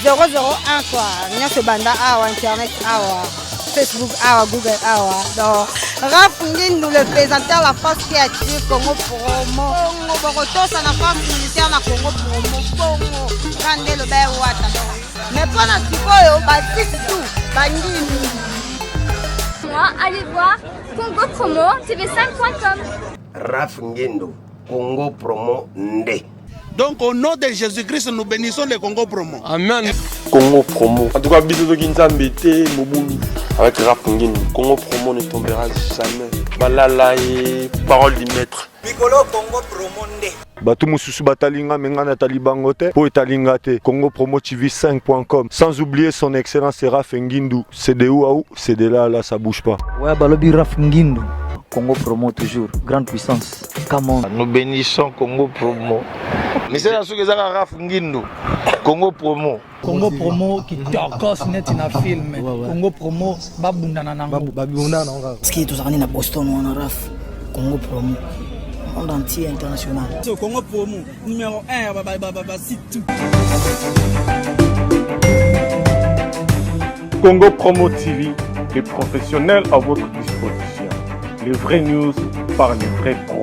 001 quoi. Nyonso banda awa internet awa. Facebook awa, Google awa. Donc, Raph Ngindu, le présentateur de la force créative Congo Promo. Bongo, ça la force militaire na Congo Promo. Bongo, Kande le Bé Ouata. Mais pendant ce temps, Baptiste tout, Bangini. Moi, allez voir Congo Promo, tv5.com. Raph Ngindu, Congo Promo Nde. Donc au nom de Jésus-Christ, nous bénissons le Congo Promo. Amen. Congo Promo. En tout cas, bisous de Kinzambe, Moboulou. Avec Raph Ngindu, Congo Promo ne tombera jamais. Balala et parole du maître. Piccolo Congo Promo Nde. Batu mususu batalinga mengana talibangote po etalingate Congo Promo TV5.com. Sans oublier son excellence Raph Ngindu. C'est de où à où, c'est de là à là, ça bouge pas. Ouais, balobi Raph Ngindu. Congo Promo toujours, grande puissance. Come on. Nous bénissons Congo Promo. Mais c'est la chose que ça Raph Ngindu. Congo Promo. Congo Promo qui tokos net na film. Congo Promo babundana nango. Babundana nango. Ski to zakani na Boston wana Raph. Congo Promo. Monde entier international. So Congo Promo numéro 1 site tout. Congo Promo TV, les professionnels à votre disposition. Les vraies news par les vrais pros.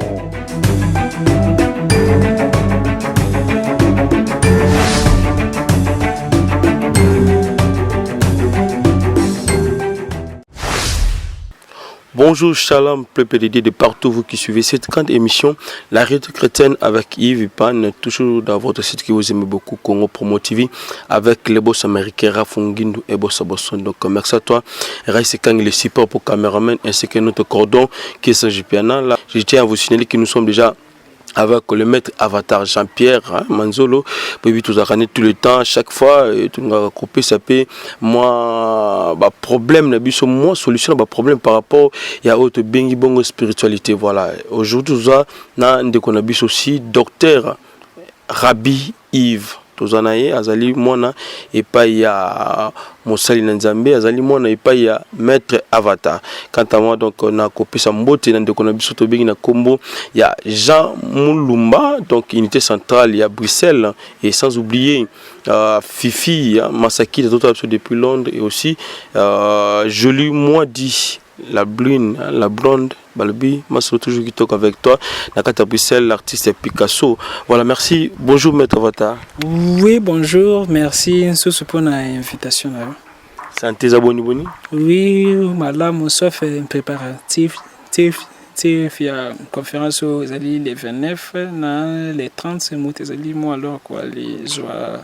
Bonjour, shalom, peuple dédié de partout vous qui suivez cette grande émission, la radio chrétienne avec Yves Ipan, toujours dans votre site que vous aimez beaucoup, Congo Promo TV, avec les boss américains Raph Ngindu et Bossa Bosson. Donc merci à toi, Raïs Kang, le support pour caméraman, ainsi que notre cordon qui est Saint-Gipiana. Là, je tiens à vous signaler que nous sommes déjà avec le maître Avatar Jean-Pierre Manzolo, puis tout ça tout le temps, chaque fois, tout le monde a coupé, ça peut, moi, problème, moi, solution, problème par rapport à autre bengi bongo spiritualité, voilà. Aujourd'hui, tout ça, on a aussi docteur Rabbi Yves. Tozanaye azali mwana et pas ya Mosali Nzambe azali mwana et pas ya maître Avatar. Quant à moi donc on a copié sa mbote na ndeko na biso to bengi na kombo ya Jean Mulumba donc unité centrale il y a Bruxelles et sans oublier Fifi Masaki depuis Londres et aussi Joli moi dit la brune, la blonde, Balbi, moi je toujours qui toque avec toi. Nakata Bruxelles, l'artiste Picasso. Voilà, merci. Bonjour, maître Avatar. Oui, bonjour, merci pour l'invitation. Santé, Zaboni Boni. Oui, madame, sauf un préparatif. Il y a une conférence aux alliés les 29, les 30, c'est moi alors quoi, les joie,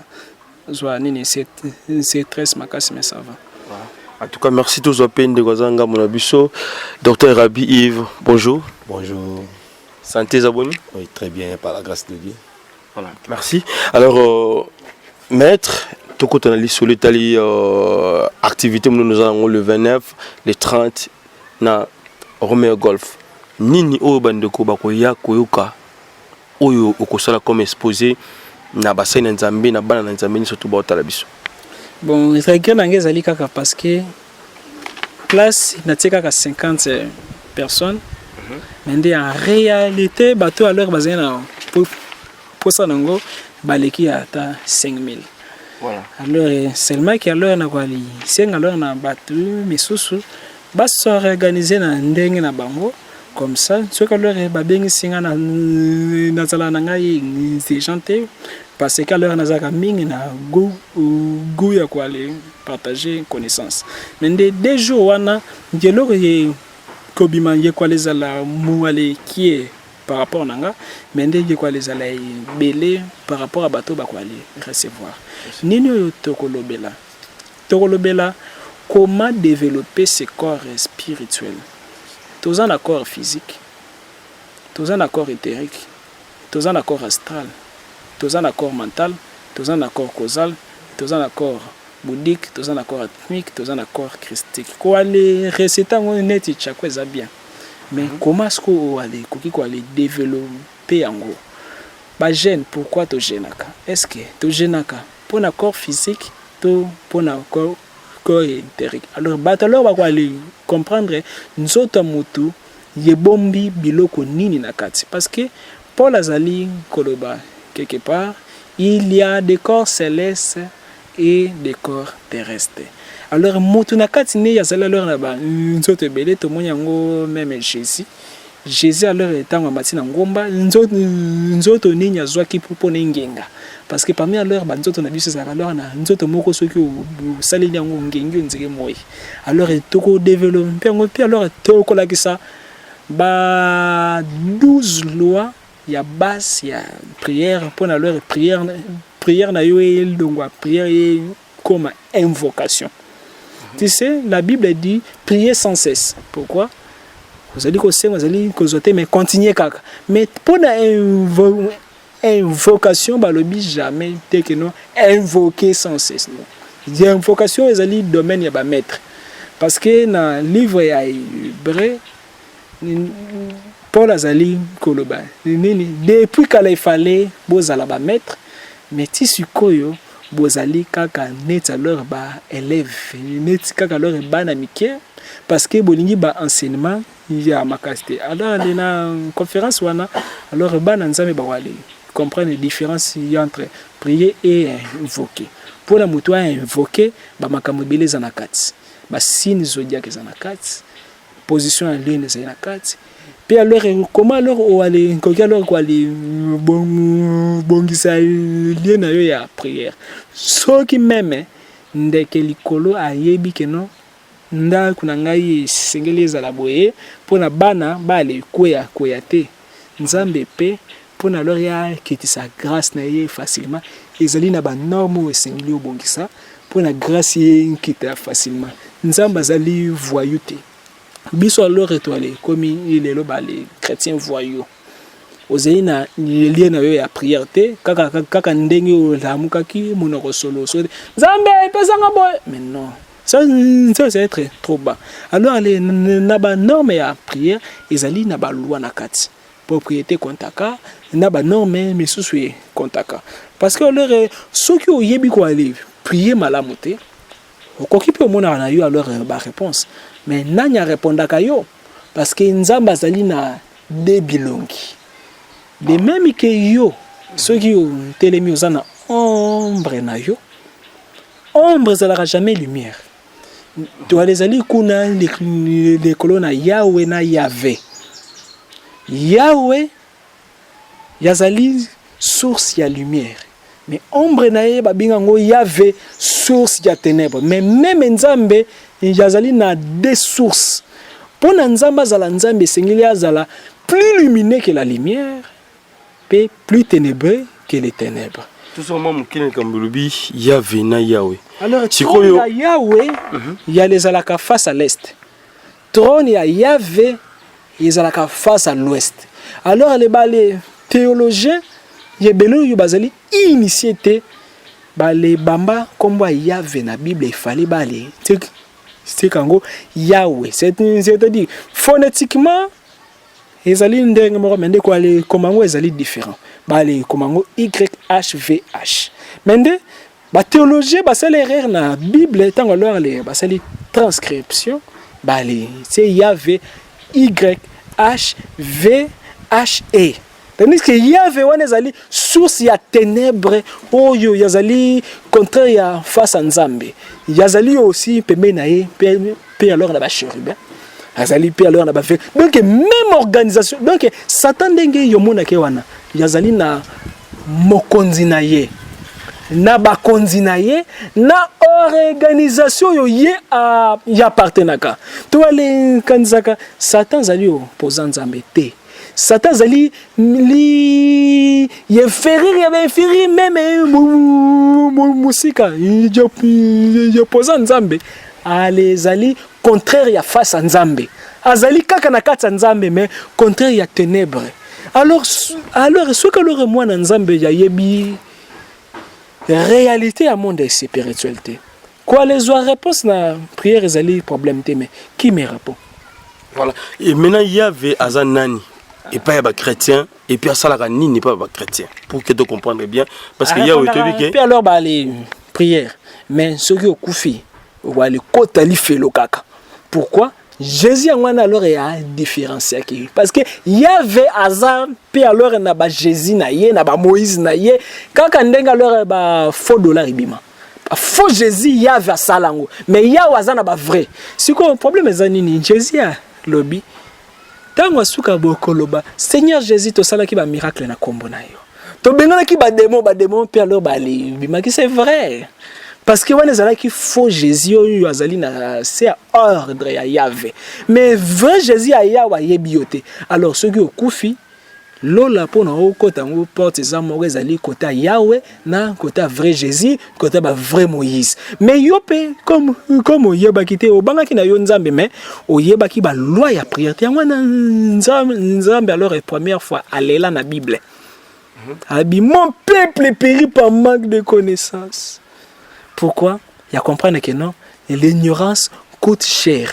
c'est 13 macas, mais ça va. En tout cas, merci tous aux peines de Gozanga Monabiso. Docteur Rabbi Yves, bonjour. Bonjour. Santé Zaboni. Oui, très bien, par la grâce de Dieu. Voilà, merci. Alors, maître, tout côté on a sur l'Italie, activité, nous avons le 29, le 30, na Romeo Golf. Nini Oban de Kobakoya, Koyoka, Oyo, Okosala comme exposé, na bassin Nzambi, na bana Nzambi, surtout Bautalabiso. Bon, je regarde parce que place n'a que 50 personnes. Mais en réalité, bateau à l'heure basé pour ça nango baleki à 5000. Voilà. Alors seulement qui à l'heure na quoi li 5 à l'heure na bateau mais sous bas s'organiser na ndenge na bango comme ça ce que l'heure ba bengi singa na sala na ngai c'est chanter parce que l'heure nazaka mingi na goût ya quoi aller partager connaissance mais des jours wana dielo ko bima ye quoi les ala muale qui est par rapport nanga mais ndenge quoi les ala belé par rapport à bateau ba quoi aller recevoir nini tokolobela comment développer ce corps spirituel tous en accord physique tous en accord éthérique tous en accord astral tous en accord mental, tous en accord causal, tous en accord bouddhique, tous en accord atomique, tous en accord christique. Quoi les recettes on net chaque chose bien. Mais comment est-ce qu'on va aller développer en gros? Bah gêne, pourquoi tu gênaka? Est-ce que tu gênaka pour un corps physique, pour un corps éthérique? Alors on va aller comprendre nous autres motu yebombi biloko nini nakati parce que Paul Azali Koloba quelque part, il y a des corps célestes et des corps terrestres. Alors moto na kati ne ya sala alors na ba nzoto belé to monyango même Jésus alors etango mati na ngomba nzoto nini azwaki pour ngenga parce que parmi alors ba nzoto na biso za alors na nzoto moko soki saleli yango ngengi nzeke moyi alors toko développer ngo puis alors toko la ça ba 12 lois ya base ya prière pour na leur prière na yo elongwa prière comme invocation. Tu sais, la Bible dit prier sans cesse. Pourquoi? Vous allez causer, mais continuez kaka. Mais pour la invocation, bah le but jamais dès que nous invoquer sans cesse. L'invocation est le domaine ya ba maître. Parce que dans le livre ya Hébreu, Paul azali koloba. Depuis qu'il fallait bozala ba maître, mais ti sikoyo bozali kaka net alors ba élève net kaka alors ba na mike parce que bolingi ba enseignement ya makasté alors na conférence wana alors ba na nzambe ba wali comprendre la différence entre prier et invoquer pour la mutu invoquer ba makambo beleza na kati ba signe zodiaque za na kati position en ligne za na kati. Puis alors, comment alors on aller alors quoi aller bongisa lien na yo ya prière. Ce qui même ndeke likolo ayebi ke non nda kuna ngai sengeleza la boye pona bana bale koya te nzambe pe pona alors ya kitisa grâce na ye facilement ezali na ba norme esengeli obongisa pona grâce ye kita facilement nzambe azali voyouté. Biso alors étoilé comme il est les chrétiens voyous. Ozeli na lien na yo ya prière te kaka ndenge o lamukaki monoko solo so Nzambe pesanga boy mais non ça c'est être trop bas. Alors les na ba norme ya prière ezali na ba loi na kati propriété kontaka na ba norme mais sous kontaka parce que alors ceux qui ont yebi ko aller prier malamu te okoki pe mona na yo alors ba réponse. Mais nanya répondaka yo parce que nzamba zali na debilongi de même que yo ceux qui ont telemi ozana ombre na yo ombre zalaka jamais lumière to alezali kuna les colonnes Yahweh na Yahvé Yahweh yazali source ya lumière mais ombre na ye babinga ngo Yahvé source ya ténèbres mais même nzambe yazali na des sources. Pour nzamba zala nzambe sengeli azala plus lumineux que la lumière, et plus ténébreux que les ténèbres. Tout simplement mukine kambulubi Yahvé na Yahweh. Alors trône ya Yahweh, il y a les alaka face à l'est. Trône ya Yahvé, ils alaka face à l'ouest. Alors les théologiens, yebelo yu bazali initié les bamba comme Yahvé na Bible il fallait balé. C'est kango Yahweh, c'est-à-dire phonétiquement ezali ndenge moko mende ko ale komango ezali différent bale komango YHVH mende ba théologie ba sala erreur na Bible tango alors les ba sala transcription bale c'est Yahvé YHVHE tandis que Yahvé wana ezali source ya ténèbres oyo yazali contraire ya face à Nzambe yazali aussi pembe na ye pe alors na ba chérubin azali pe alors na ba fait donc même organisation donc Satan ndenge yo mona ke wana yazali na mokonzi na ye na ba konzi na ye na organisation yo ye a ya partenaka to ale kanzaka Satan zali opposant Nzambe te Satan zali li ye ferir même musika je posant Nzambe ale zali contraire ya face à Nzambe azali kaka na kati Nzambe mais contraire ya ténèbres alors ce que le moi na Nzambe ya yebi réalité à monde spiritualité quoi les réponse na prière ezali problème te mais qui me répond voilà et maintenant il y avait azanani et pas y a chrétien et puis ça la ni n'est pas chrétien pour que tu comprennes bien parce qu'il y a au que puis alors bah les prières mais ceux qui au koufi ou les côtes ali fait le caca pourquoi Jésus en alors il y a différencié qui parce que il y avait Azar puis alors na ba Jésus na ye na ba Moïse na ye quand ndenga alors ba faux dollar ibima faux Jésus Yahweh à salango mais Yahweh azana ba vrai si quoi problème ezanini Jésus a lobby tango suka bokoloba Seigneur Jésus to sala ki ba miracle na kombo na yo to bengana ki ba démon pe alors ba li bimaki c'est vrai parce que wana zala ki faux Jésus yo azali na c'est ordre ya Yahweh mais vrai Jésus ya Yahweh yebiote alors ceux qui okufi lola pona okota ngo porte za mo ezali côté Yahweh na côté vrai Jésus côté ba vrai Moïse mais yope comme oyeba kité obanga ki na yo nzambe mais oyeba ki ba loi ya prière yango na nzambe alors la première fois alela na Bible abi mon peuple périt par manque de connaissance. Pourquoi? Il y a comprendre que non, l'ignorance coûte cher.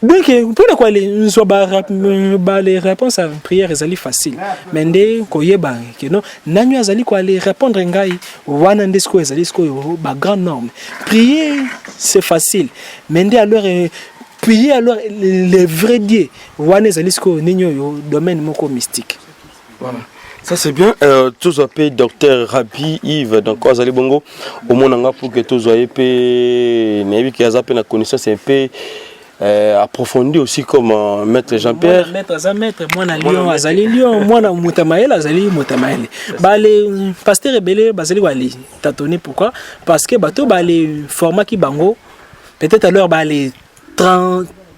Donc, pourquoi les réponses à la prière sont faciles? Mais dès que non, nanyo azali ko aller répondre ngai wana ndesko ezali sko ba grande norme. Prier c'est facile. Mais dès alors prier alors les vrais dieux wana ezali sko ninyo yo domaine moko mystique. Voilà. Ça c'est bien. Tous appelés docteur Rabi Yves donc Azali Bongo au monde pour que tous soyez pe nebi qui a zappé la connaissance un peu approfondi aussi comme maître Jean-Pierre. Maître moi na Lyon Azali Lyon moi na Mutamael Azali Mutamael. Ba les pasteur rebelle bazali wali tatonné pourquoi? Parce que bateau ba les format qui bango peut-être alors ba les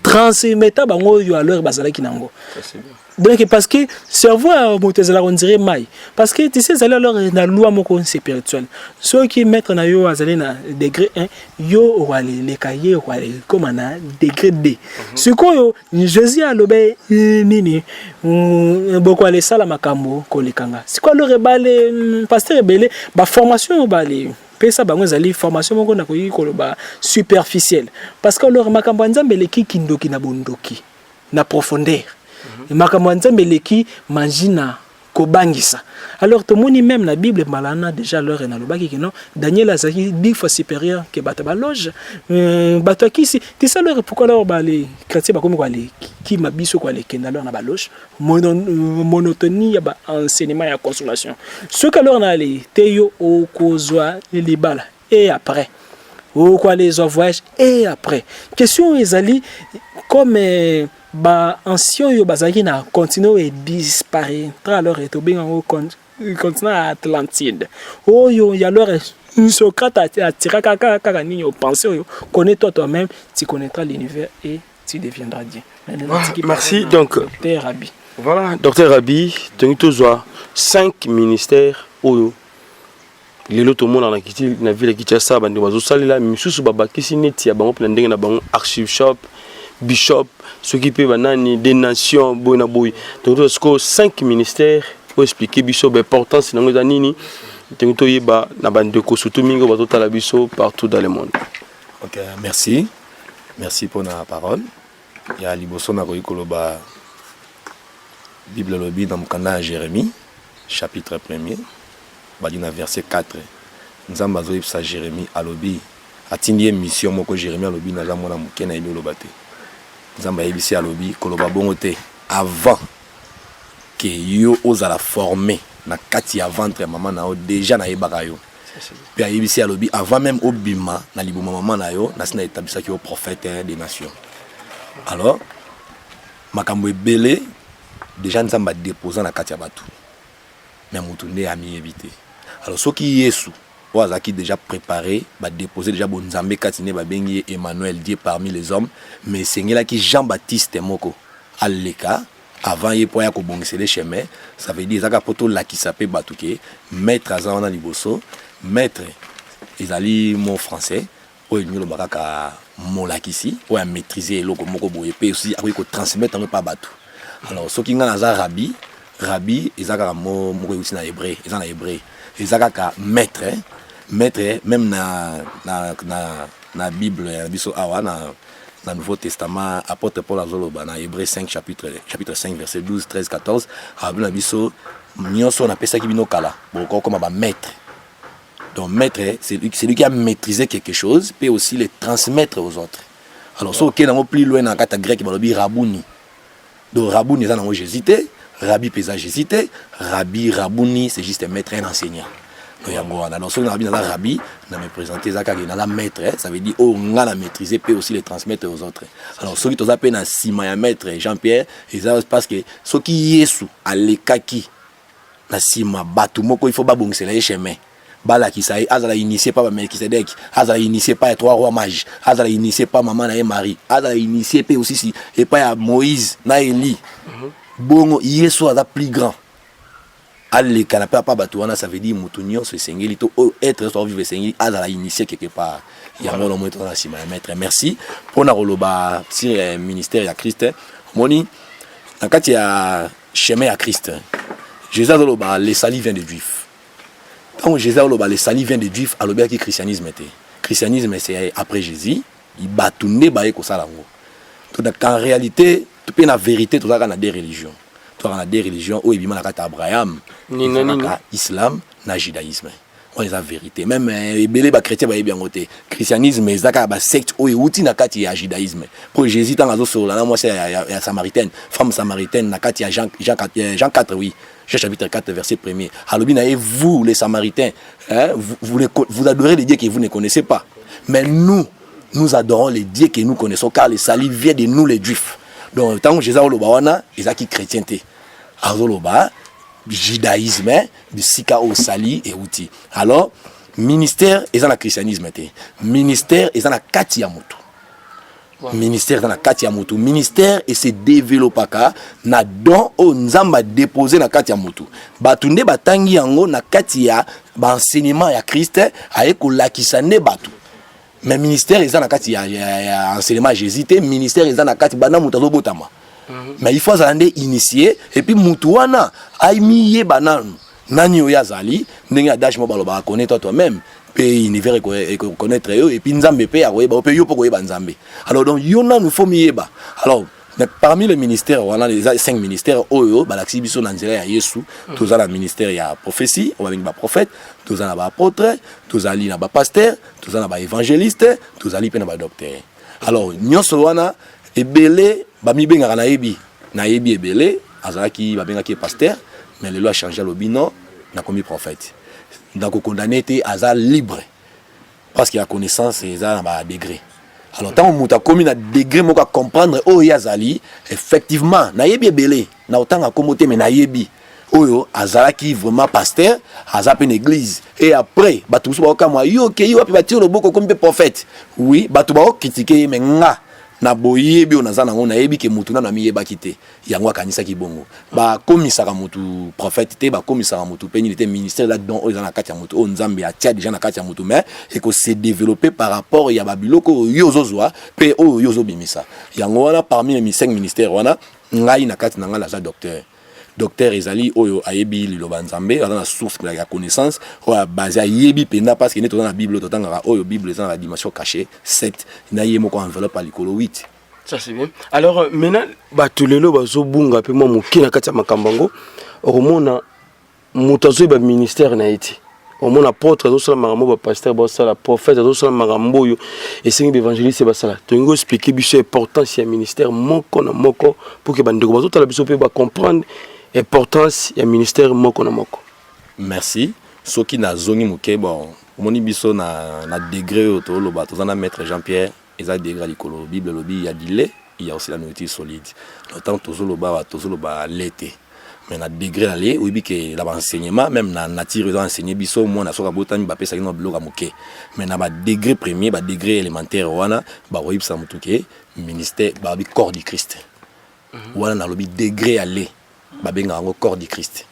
transmettre bango yo alors bazala ki nango. Ça c'est bien. Donc parce que cerveau motezala on dirait mai parce que tu sais alors na loi moko spirituel ceux qui mettre na yo azali na degré 1 yo wali les cahiers wali comme na degré 2 ce ko Jésus a lobé nini beaucoup aller sala makambo ko lekanga c'est quoi le balé pasteur belé ba formation balé pesa bango ezali formation moko na ko ba superficielle parce que leur makambo nzambe leki kindoki na bondoki na profondeur makambo nzambe leki magina kobangisa alors to moni même la Bible malana déjà leur na lobaki que non Daniel azaki 10 fois supérieur que bataba loge bato kisi ti ça leur pourquoi leur ba les chrétiens ba comme quoi les qui mabiso quoi les kenda leur na ba loge monotonie ya ba enseignement ya consolation ce que leur na les teyo au kozwa les bala et après ou quoi les voyages et après question ezali comme ba ancien yo bazaki na continuer et disparaître alors et bien au continent Atlantide oh yo ya alors Socrate a tiré kaka ni yo penser yo connais toi-même tu connaîtras l'univers et tu deviendras Dieu. Merci donc Rabi. Voilà docteur Rabi tu toujours 5 ministères oyo lelo to mona na kiti na ville Kinshasa bandi bazo salela misusu babakisi neti ya bango ndenge na bango archbishop bishop ceux qui peuvent banani des nations boina boy donc est-ce que 5 ministères pour expliquer bishop importance nango za nini to yeba na bande ko surtout mingo bato tala biso partout dans le monde. OK, merci pour la parole. Il y a liboso na koyi koloba Bible lobi dans mukanda Jérémie chapitre 1er badina verset 4 nzamba zo yipsa Jérémie alobi atindie mission moko Jérémie alobi na za mwana muke na yelo lobate nzamba yebisi alobi koloba bongo te avant que yo ozala formé na kati ya ventre maman na yo déjà na yebaka yo puis yebisi alobi avant même obima na libuma maman na yo na sina établissaki yo prophète des nations alors makambo ebele déjà nzamba déposer na kati ya batu mais mutunde ami éviter alors ceux qui yesu qui déjà préparé va déposer déjà bon nzambe katine ba bengi Emmanuel Dieu parmi les hommes mais sengela qui Jean-Baptiste moko aleka avant ye poya ko bongise les chemins ça veut dire zaka poto la qui s'appelle batuke maître azana liboso maître ezali mon français oyo nyolo bakaka molakisi oyo maîtriser loko moko boye pe aussi après ko transmettre en pas batu alors ceux qui ngana za rabbi ezaka moko aussi na hébreu ezana hébreu ezaka maître même na Bible ya biso awa na Nouveau Testament apôtre Paul azoloba na Hébreux 5 chapitre 5 verset 12 13 14 abuna biso nyonso na pesa ki bino kala boko comme ba maître donc maître c'est lui qui a maîtrisé quelque chose peut aussi le transmettre aux autres alors so que dans plus loin dans kata grec balobi rabouni donc rabouni ça dans Jésus rabbi pesa Jésus rabbi rabouni c'est juste maître un enseignant Donc, si on a bien la rabbi, on me présenter ça comme un maître, ça veut dire on a la maîtriser peut aussi les transmettre aux autres. Alors, ceux qui ont appelé un sima maître Jean-Pierre, ils savent parce que ceux qui yesu à l'ékaki, na sima batu moko il faut pas boncer les chemins. Bala qui ça azala initié par Melchisedec, azala initié par les trois rois mages, azala initié par maman et Marie, azala initié par aussi si et pas Moïse, na Élie. Bon, yesu a plus grand. Allez, canapé pas batouana, ça veut dire moutounion, c'est sengeli, être soit vivre sengeli, azala initié quelque part. Il y a mon dans la sima maître. Merci pour na roloba si ministère ya Christ. Moni, quand il y a chemin à Christ. Jésus roloba les salis vient des Juifs. Quand Jésus roloba les salis vient des Juifs, alors bien que christianisme était. Christianisme c'est après Jésus, il batoune baé ko salango. Donc en réalité, tu peux la vérité tout ça dans des religions. Tu as des religions où il y a Abraham, islam, na judaïsme. On est la vérité. Même les chrétiens va bien côté. Christianisme, c'est la secte où il y a judaïsme. Pour Jésus dans la zone là, moi c'est la samaritaine, femme samaritaine, na kati Jean 4 oui. Jean chapitre 4 verset 1er. Alors vous les samaritains, hein, vous adorez les dieux que vous ne connaissez pas. Mais nous adorons les dieux que nous connaissons car les salis viennent de nous les juifs. Donc tant que Jésus oloba wana, ezaki chrétienté. Azoloba judaïsme, du sika au sali et outil. Alors ministère est dans le christianisme ministère est dans la kati ya mutu. Ministère dans la kati ya mutu. Ministère et se développa ka na don o nzamba déposer na kati ya mutu. Batunde batangi yango na kati ya ba enseignement ya Christ ayeko lakisa ne batu. Mais ministère est dans la kati ya enseignement Jésus, ministère est dans la kati bana mutazo botama. Mais il faut s'aller initier et puis mutuana aimiye bananu nani oyazali ndenge adage mo baloba connaître toi-même pe univers connaître eux et puis nzambe pe akoyeba pe yo poko yeba nzambe. Alors donc yona nous faut mieba. Alors parmi les ministères on a les 5 ministères oyo balaksi biso na nzela ya Yesu tous la ministère ya prophétie on va ba prophète tous na ba apôtre tous ali na ba pasteur tous na ba évangéliste tous ali pe na ba docteur. Alors nyonso wana ebele ba mi benga na yebi ebele azalaki ba benga ki pasteur mais le loi a changé le bino na commis prophète. Donc condamné était azal libre parce qu'il a connaissance et ça na ba degré. Alors tant on a commis na degré moko comprendre o yazali effectivement na yebi ebele na autant a commoté mais na yebi oyo azalaki vraiment pasteur azape une église et après batu so ba kama yo ke yo api batiro boko comme prophète oui batu ba critiquer mais nga na boyebi onazana ngona yebi ke mutu na miyeba kité yango kanisa ki bongo ba komisaka mutu prophète te ba komisaka mutu peni était ministère là dedans on na kati ya mutu on nzambe atia déjà na kati ya mutu mais et que c'est développé par rapport ya babiloko yozozwa pe o yozobimisa yango wana parmi les 5 ministères wana ngai na kati na ngala za docteur ezali oyo ayebi liloba nzambe dans la source de la connaissance o basé ayebi penda parce que ne dans la bible totanga oyo bible dans la dimension cachée 7 na yemo ko enveloppe à l'école 8. Ça c'est bien. Alors maintenant batulelo bazobunga pe mo mukina kati ya makambango omona mutazo ba ministère na iti omona apôtre zo sala marambo ba pasteur ba sala prophète zo sala marambo yo et singi évangéliste ba sala to ngo expliquer biso importance ya ministère moko na moko pour que bandeko bazo tala biso pe ba comprendre importance ya ministère moko na moko. Merci. Ce qui n'a zongi muke bon moni biso na degré auto lo ba tozana maître Jean-Pierre eza degré likolo bible lobi il y a dilé il y a aussi la nourriture solide. Autant tozolo ba l'été. Mais na degré aller oui bi que la enseignement même na nature doit enseigner biso moi na soka botani ba pesa kino bloga muke. Mais na ba degré premier ba degré élémentaire wana ba oyibsa mutuke ministère ba bi corps du Christ. Wana na lobi degré aller babenga ngo corps du Christ.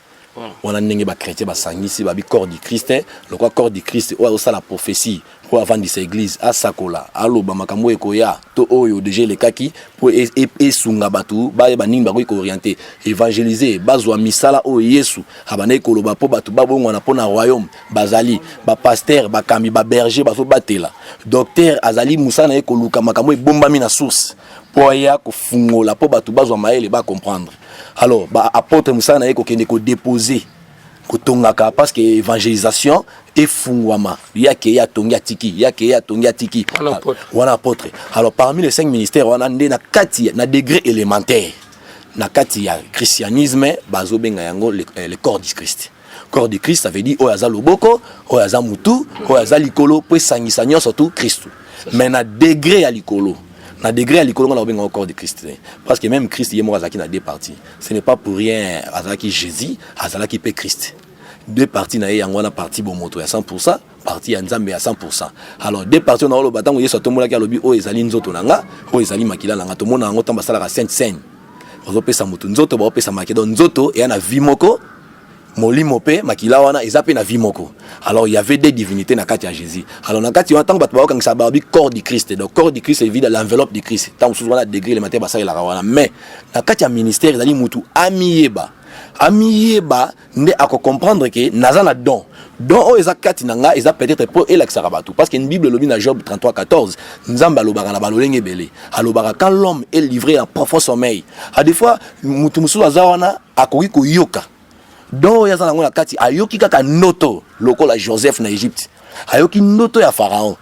On ndenge ba chrétien ba sangisi ba bi corps du Christ le corps du Christ o ça la prophétie pour avant cette église à sakola aloba makambo ekoya to oyo déjà le kaki pour esunga batu ba ninga ko orienter évangéliser bazwa misala o Yesu abane ko loba po batu babongo na pona royaume bazali ba pasteur ba kami ba berger ba so batela docteur azali musana eko luka makambo ebombami na source po ya ko fungola po batu bazwa maele ba comprendre. Alors ba apôtre musana eko kende ko déposer ko tongaka parce que évangélisation et fungwama yake ya tongia tiki wana apôtre. Alors parmi les 5 ministères wana ndé na kati na degré élémentaire na kati ya christianisme bazo benga yango le corps du Christ. corps de Christ ça veut dire oyo aza loboko oyo aza mutu oyo aza likolo po esangisa nyonso surtout Christ mais na degré ya likolo na degré à l'école on a bien encore de Christ parce que même Christ il est mort à dans deux parties ce n'est pas pour rien à qui Jésus à qui peut Christ deux parties na yango na partie bon moto à 100% partie ya Nzambe à 100% alors deux parties on a le batango yeso to mola ki alobi o ezali nzoto nanga o ezali makila nanga to mona ngo tamba sala ka sainte scène ozo pesa moto nzoto ba pesa makedo nzoto et na vie moko molimo pe makila wana ezape na vie moko alors il y avait des divinités na kati ya Jésus alors na kati tant bato ba ka ngisa ba corps du Christ donc corps du Christ est vide l'enveloppe du Christ tant sous wana degré le matin ba ça la wana mais na kati ya ministère ezali mutu amiyeba nde ako comprendre que nazana don o eza kati nanga eza peut-être pour elakisaka bato parce que une Bible lobi na Job 33:14 nzamba alobaka na balolenge belé alobaka quand l'homme est livré en profond sommeil à des fois mutu musu azawana akoki koyoka donc ya zana ngona kati ayoki kaka noto lokola Joseph na Égypte ayoki noto ya Pharaon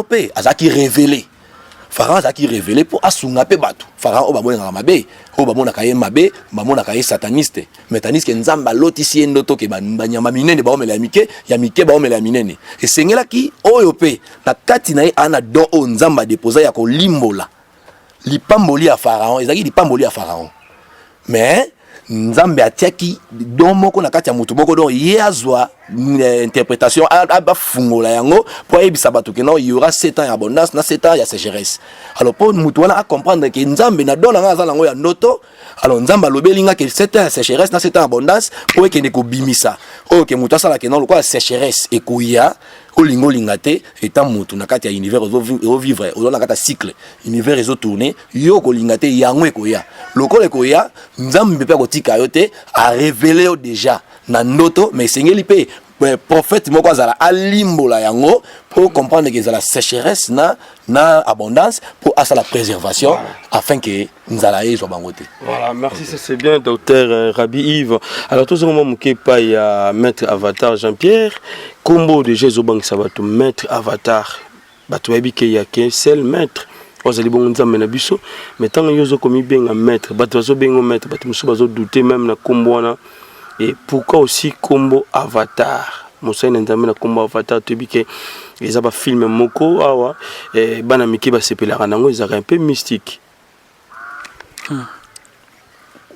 pe azaki révélé Pharaon azaki révélé pour asunga pe bato Pharaon obamona mabe obamona kaye mabe bamona kaye sataniste métaniste nzamba lotisi ndoto ke banyama minene ba omela ya mike ba omela minene et sengela ki oyo pe na kati na ye ana don o nzamba déposa ya ko limbola lipamboli ya Pharaon ezaki lipamboli ya Pharaon mais nzambe atiaki don moko na kati ya mutu moko donc ye azwa interprétation aba fungola yango pour ebisa bato que non il y aura 7 ans ya abondance na 7 ans ya sécheresse alors pour mutu wana a comprendre que nzambe na don nga azala ngo ya noto alors nzamba lobelinga que 7 ans ya sécheresse na 7 ans ya abondance pour ekende ko bimisa que mutu asala que non lokwa sécheresse ekoya olingo lingate etant mutu na kati ya univers o vivre o na kati ya cycle univers ezo tourner yo ko lingate yango ekoya lokole ekoya nzambe pe ko tika yote a révélé déjà na ndoto mais sengeli pe prophète moko azala alimbola yango pour comprendre que la sécheresse na abondance pour à la préservation afin que nzala ezo bangote. Voilà, merci, ça c'est bien docteur Rabbi Yves. Alors tout ce moment muké pa ya maître Avatar Jean-Pierre combo de Jésus bank sabato maître Avatar bato yebi ke ya qu'un seul maître ozali bongo nzambe na biso mais tant yozo komi benga maître bato zo bengo maître bato musu bazo douter même na combo wana. Et pourquoi aussi combo Avatar Moussa nzambe na combo Avatar tebike eza ba film moko awa et bana miki ba sepelaka nango eza un peu mystique.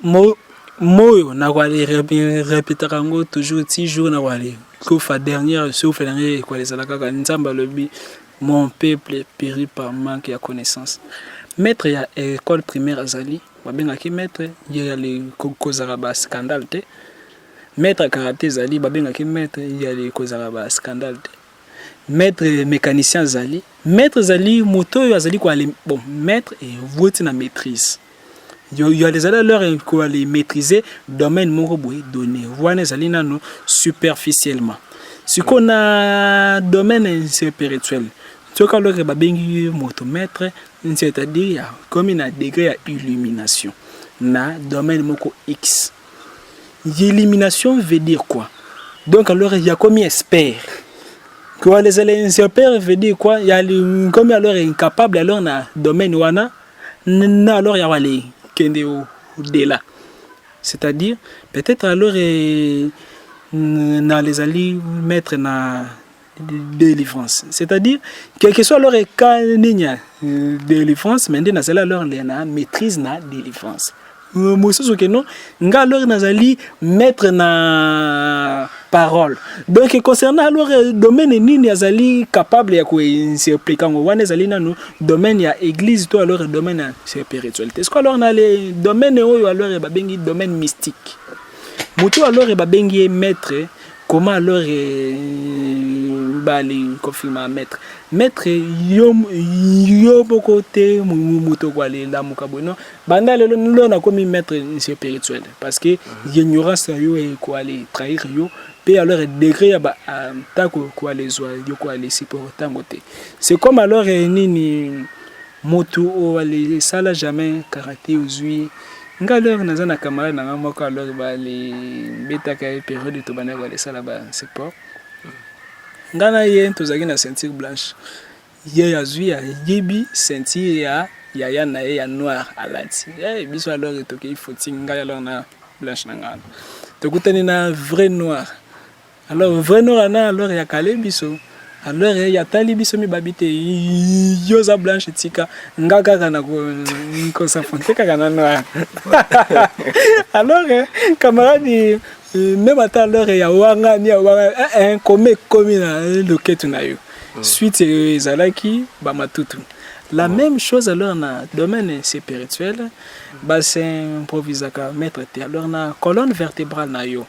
Moyo na wale répéter ngo toujours 6 jours na wale ko fa dernière sauf l'année quoi les alaka nzamba lobi mon peuple périt par manque de connaissance. Maître ya école primaire azali babenga ki maître ya les kozara ba scandale te. Maître karaté zali babenga ki maître ya les kozara ba scandale te. Maître mécanicien zali maître zali moto azali quoi bon maître et vote na maîtrise. Il y a des alors quoi les maîtriser domaine moko boy donné voilà zali nano superficiellement. Ce qu'on a domaine spirituel ce qu'on leur babengi moto maître c'est-à-dire comme il a degré à illumination na domaine moko X. Illumination veut dire quoi? Donc alors il y a comme expert. Quoi les experts veut dire quoi? Il y a comme alors incapable alors na domaine wana na alors il y a les kende au-delà. C'est-à-dire peut-être alors na les alliés mettre na délivrance. C'est-à-dire quel que soit leur cas délivrance mais dans cela alors na maîtrise na délivrance. Mosusu que non nga alors nazali mettre na parole donc concernant alors domaine nini azali capable ya ko s'appliquer ngo wana azali nanu domaine ya église to alors domaine ya spiritualité est-ce que alors na les domaine oyo alors ba bengi domaine mystique mutu alors ba bengi maître comment alors bali confirmer maître yo côté muto kwa le la mukabono banda le na comme maître spirituel parce que ignorance yo et quoi les trahir yo pe alors degré ba ta quoi les oies yo quoi les supporter côté c'est comme alors nini moto o les sala jamais karaté uzui ngaleur nazana camarade na moko alors ba les beta ka période to bana les sala ba support ngana ye tozaki na ceinture blanche ye yazui ya yebi ceinture ya na ya noir alati biso alors toke footing ngaya alors na blanche na ngana tokutani na vrai noir Alors vraiment alors il y a calé biso. Alors il y a tali biso mi babite yoza blanche tika ngaka kana ko sa fonte kana noir. Alors camarade même à alors il y a wanga ni wanga comme na loketu na yo. Suite ezalaki ba matutu. La même chose alors na domaine spirituel, bassin improvisaka maître te alors na colonne vertébrale na yo.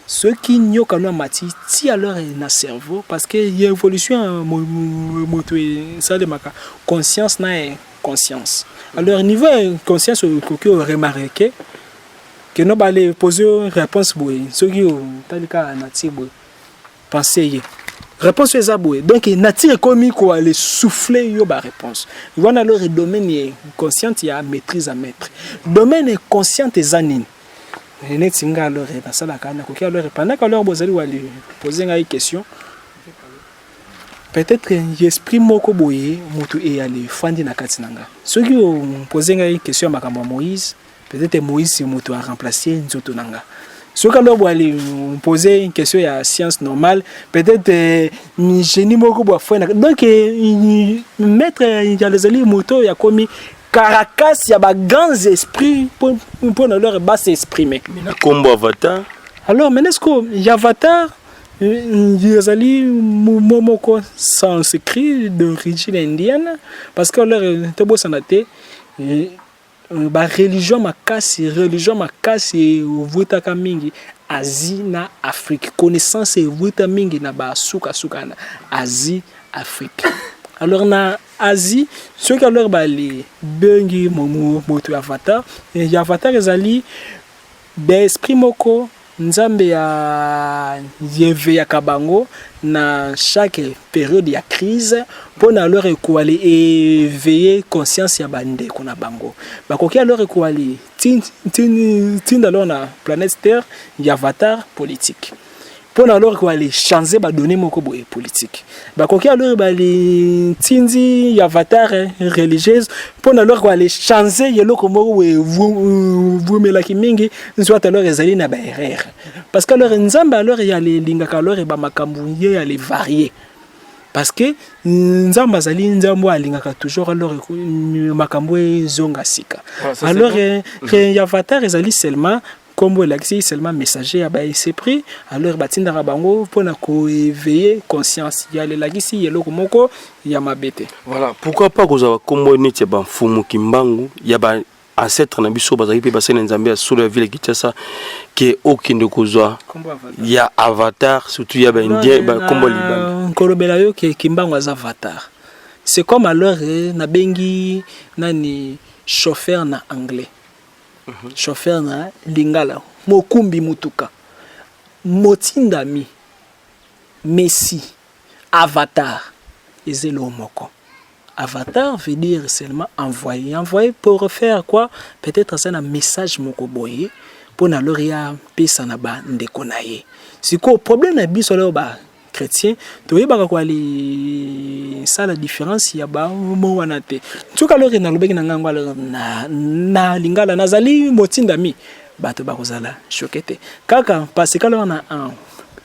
Ceux qui n'y ont qu'à mati, si alors na cerveau parce que y a évolution moto ça de maka conscience na conscience. Alors niveau conscience que remarqué que nous allons poser réponse boy ceux qui ont tel cas nature boy penser réponse est abouée donc nature comme quoi aller souffler yo ba réponse voilà alors domaine conscient il y a maîtrise à mettre domaine conscient des anines netinga alors na sala kana ko alors pendant que alors bozali wali poser une question peut-être l'esprit moko boye mutu e aller fandi na katinanga ceux qui ont posé une question makambo Moïse peut-être Moïse mutu a remplacé nzoto nanga. Ce qu'on doit aller poser une question à science normale, peut-être génie moko boa foi. Donc mettre il y a les alliés moto il y a commis Caracas il y a ba grands esprits pour leur bas s'exprimer. Comme avatar. Alors mais est-ce que il y a avatar les alliés momoko sanskrit d'origine indienne parce que leur tobo sanate ba religion makasi vutaka mingi Asie na Afrique connaissance vuta mingi na ba suka na Asie Afrique alors na Asie ceux qui alors ba les bengi moto avatar et avatar ezali ba esprit moko nzambe ya yeve ya kabango na chaque période ya crise pour alors aller éveiller conscience ya bande kona bango bakoki alors aller tin alors na planète Terre ya avatar politique pour alors aller changer ba donner moko boye politique bakoki alors bali tindi ya avatar religieuse pour alors aller changer yeloko moko vous melaki mingi soit alors ezali na ba erreur parce que alors nzamba alors ya les lingaka alors ba makambu ye ya les varier parce que nzamba azali nzambo alingaka toujours alors makambu zonga sika alors ya avatar ezali seulement comme l'accès seulement messager à baisser prix alors batinda rabango pour na ko éveiller conscience ya le lagisi yelo komoko ya mabete voilà pourquoi pas koza kombo neti ba mfumu kimbangu ya ba ancêtre na biso bazali pe basene nzambe sur la ville Kinshasa que okinde kozwa ya avatar surtout ya ba indien ba kombo libanda kolobela yo ke kimbangu az avatar c'est comme alors na bengi nani chauffeur na anglais. Chauffeur na lingala mokumbi mutuka motindami messi avatar ezelo moko avatar veut dire seulement envoyer pour faire quoi peut-être c'est un message moko boye pour na loria pesa na ba ndeko na ye siko problème na biso leo ba chrétien toyebaka kwa li ça la différence ya ba mo wana te tuka lori na lobeki na ngangwa na lingala nazali motindami bato bakozala choquete kaka parce que là on a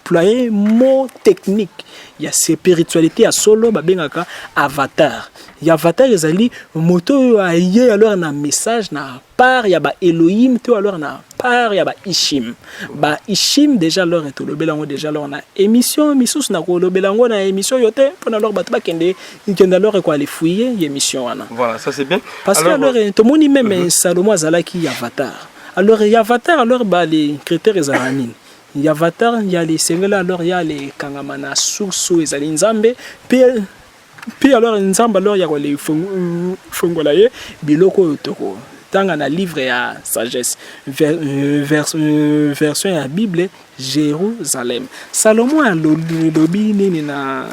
employé mot technique ya spiritualité ya solo babengaka avatar ya avatar ezali moto aye alors na message na part ya ba Elohim to alors na part ya ba Ishim déjà alors to lobelango déjà alors na émission misus na ko lobelango na émission yote pour alors bato bakende alors ko aller fouiller émission wana voilà ça c'est bien parce que alors to moni même Salomon azalaki ya avatar alors ya avatar alors les critères ezalani il y a avatar il y a les sengela alors il y a les kangamana susu ezali nzambe puis alors nzamba alors il y a les fongola ye biloko toko tanga na livre ya sagesse version ya Bible Jérusalem Salomon a lobi nini na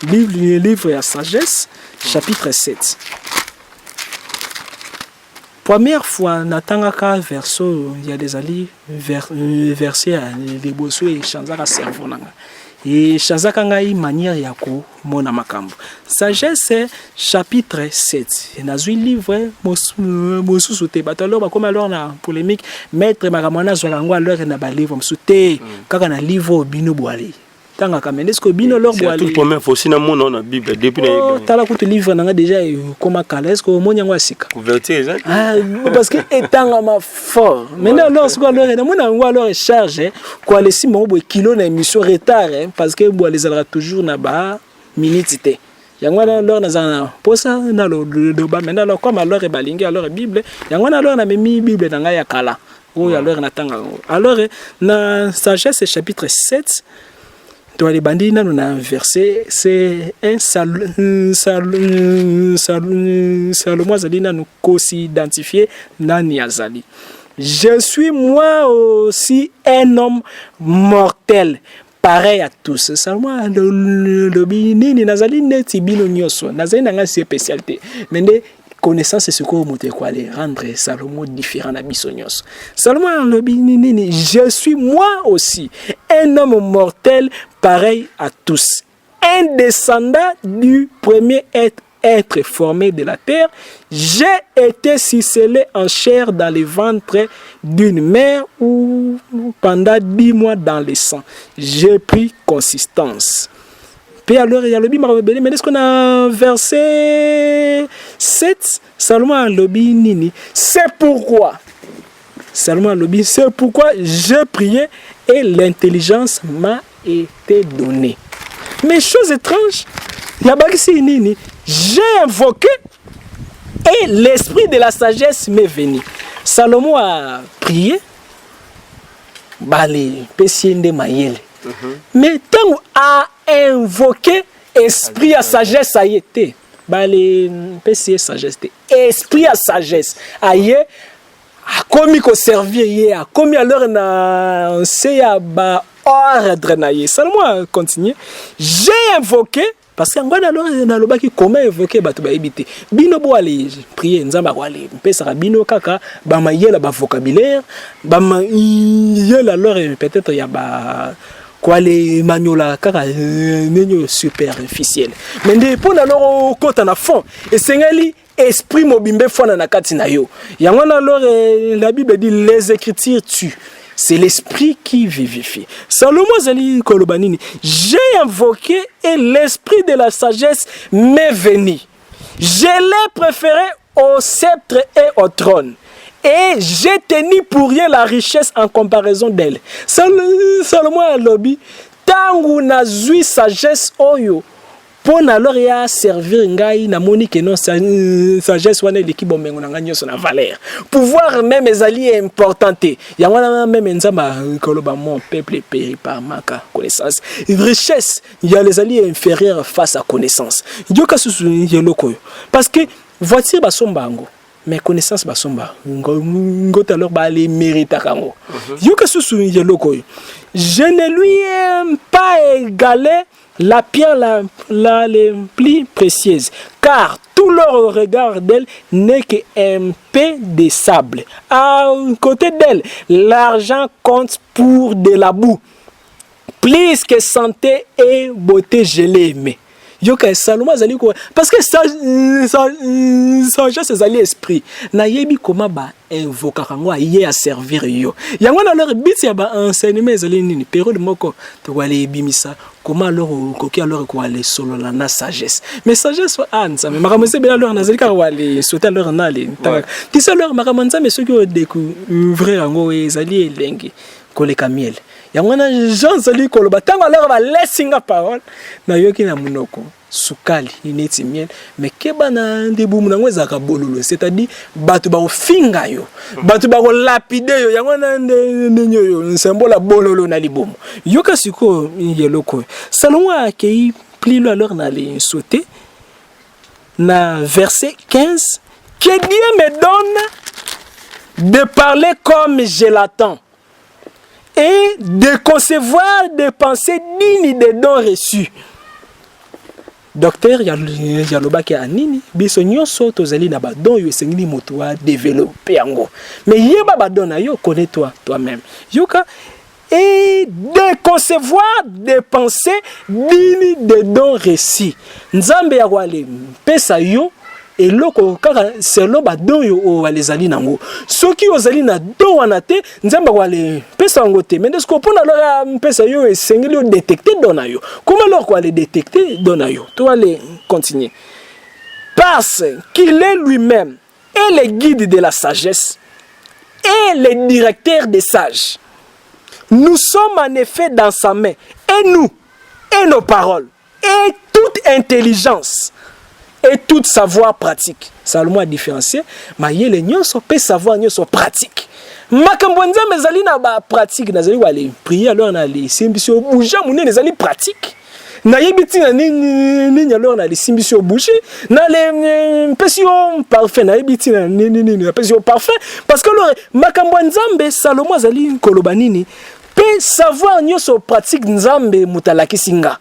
livre ya sagesse chapitre 7. Première fois natangaka verso il y a des ali verset les bosso et chanzaka cerveau nanga et chazaka ngai manière ya ko mona makambo. Sagesse chapitre 7. Nazui livre mosusu te bato alors bakoma alors na polémique maître makamana zwalango alors na ba livre msute kaka na livre bino boali. Tanga kamene est-ce que bino leur boali. C'est toute première fois aussi na mona na Bible depuis na tala kutu livre nanga déjà koma kala est-ce que monyango asika. Couverture exact. Ah parce que etanga ma fort. Maintenant lorsque alors na mona ngo alors charge quoi les simo bo kilo na émission retard parce que boali zalera toujours na ba minute. Yangwana alors nazana posa na lo ba maintenant alors comme alors balingi alors Bible yangwana alors na memi Bible nanga ya kala. Oh alors na tanga. Alors na sagesse chapitre 7 dans les bandits dans un verset c'est un Salomon Zalina nous co-identifié nani azali. Je suis moi aussi un homme mortel pareil à tous. Salomon le bini nazali neti bino nyoso nazali nanga spécialité mais connaissance c'est ce que vous quoi les rendre Salomon différent na bisonyos. Salomon le bini je suis moi aussi un homme mortel pareil à tous, un descendant du premier être formé de la terre. J'ai été ciselé en chair dans le ventre d'une mère ou pendant 10 mois dans le sang. J'ai pris consistance. Puis alors, il y a le bim mais est-ce qu'on a verset 7 Salomon lobby nini. C'est pourquoi Salomon lobby, c'est pourquoi j'ai prié et l'intelligence m'a été donnée. Mais chose étrange, j'ai invoqué et l'esprit de la sagesse m'est venu. Salomon a prié, mais tant a invoqué esprit à sagesse, ça y était. Esprit à sagesse, aïe. Comme il servir a comme alors na c'est ba ordre na ye seulement continuer j'ai invoqué parce que ngwana alors na lobaki comment invoquer bato ba ebité bino bo aller prier nzamba ko aller pesa bino kaka ba mayela ba vocabulaire ba mayela alors peut-être ya ba quoi les maniola kaka nenyo superficiel mais pour alors kota na fond et sengali esprit mobimbe fona na kati na yo yangona alors la Bible dit les écritures tuent. C'est l'esprit qui vivifie. Salomon zali kolobanini, j'ai invoqué et l'esprit de la sagesse m'est venu. Je l'ai préféré au sceptre et au trône. Et j'ai tenu pour rien la richesse en comparaison d'elle. Salomon a lobby, tangu nazui sagesse oyo. Pour alors ya servir ngai na moni que non sagesse wana l'équipe bomengo na nganyo na valeur pouvoir même ezali importante ya wana même nzamba koloba mon peuple périt par manque connaissance richesse ya les alliés inférieurs face à connaissance yoka susu yeloko parce que voiture basombango mais connaissance basomba ngota alors ba les mérite kango yoka susu yeloko je ne lui ai pas égalé la pierre la plus précieuse, car tout leur regard d'elle n'est qu'un peu de sable. À côté d'elle, l'argent compte pour de la boue. Plus que santé et beauté, je l'ai aimé. Yoka Salomon zali ko parce que ça c'est zali esprit na yebi comment ba invoka kango aye à servir yo yango na leur bit ya ba enseignement zali nini période moko to wale bimisa comment alors koki alors ko aller solo na sagesse mais sagesse anza mais makamose bela alors na zali ka wale sauter alors na le ti ça alors makamanza mais ceux qui ont découvrir yango ezali elengi koleka miel yango na Jean zali koloba tango alors ba lessinga parole na yoki na munoko sukali ineti miel mais keba na ndebumu nango ezaka bololo c'est-à-dire batu ba ofinga yo batu ba lapide yo yango na ndenyo yo symbole bololo na libomu yoka siko yeloko Salomon a accueilli plus alors na les sauter na verset 15 que Dieu me donne de parler comme je l'attends et de concevoir des pensées dignes des dons reçus. Docteur Yalobaki anini biso nyonso tozali na badon yo esengini moto a développer yango mais yeba badon na yo connais toi toi-même yoka et de concevoir des pensées dignes des dons récits. Nzambe ya wale pesa yo eloko kaka selo ba don yo walizali nango. Soki ozali na don wana te nzambe wale pesa ngo te. Mais est-ce qu'on peut alors pesa yo esengeli yo détecter don na yo. Comment alors quoi les détecter don na yo? Tu vas aller continuer. Parce qu'il est lui-même et le guide de la sagesse et le directeur des sages. Nous sommes en effet dans sa main, et nous, et nos paroles, et toute intelligence, et tout savoir pratique. Salomon a différencié, mais il y a peut savoir, il y a pratique. Makambonza mezali na ba pratique, nazali wale prier alors na les simbisio bouger mouné nazali pratique. Na yebiti na ni alors na les simbisio bouger, na les pesio parfait na yebiti na ni pesio parfait parce que alors makambonza mbe Salomon azali kolobanini. Pe savoir nyoso pratique nzambe mutalaki singa.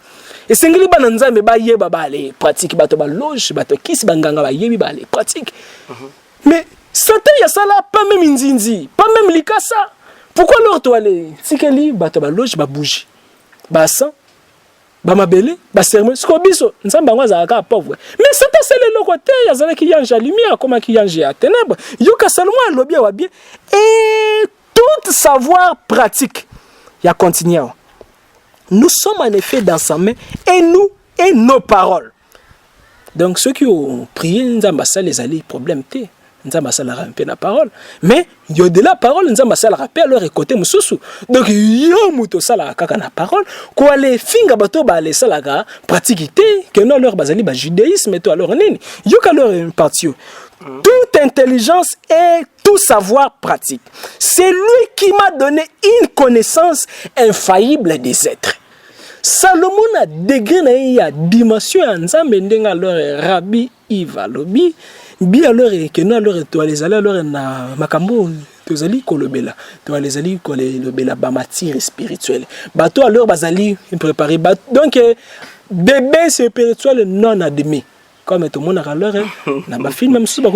Et sengeli bana nzambe ba yeba ba les pratique bato ba loge bato kisi banganga ba yebi ba les pratique. Mais Satan ya sala pas même nzinzi, pas même likasa. Pourquoi leur toi les sikeli bato ba loge ba bouger. Ba sang ba mabele ba serment sko biso nzambe ngwa za ka pauvre. Mais Satan c'est le côté ya zala ki yanja lumière comme ki yanja ténèbres. Yoka seulement lobia wa bien et tout savoir pratique. Il y a continué. Nous sommes en effet dans sa main et nous et nos paroles. Donc ceux qui ont prié, nous avons les alliés problème té. Nous avons rappelé la parole. Mais il y a de la parole, nous avons rappelé leur côté mususu. Donc il y a muto sala kaka na parole. Quoi les finga bato ba les salaga pratique que nous leur basali ba judaïsme et tout alors nini. Yo ka leur parti. Toute intelligence et tout savoir pratique. C'est lui qui m'a donné une connaissance infaillible des êtres. Salomon a degré na dimension ensemble ndenga leur Rabbi Iva lobi bi alors que nous alors to les aller alors na makambo tozali kolobela to les ali kolobela ba matière spirituelle bato alors bazali préparer donc bébé spirituel non admis. Comme tout le monde a l'air, na ba film même si ba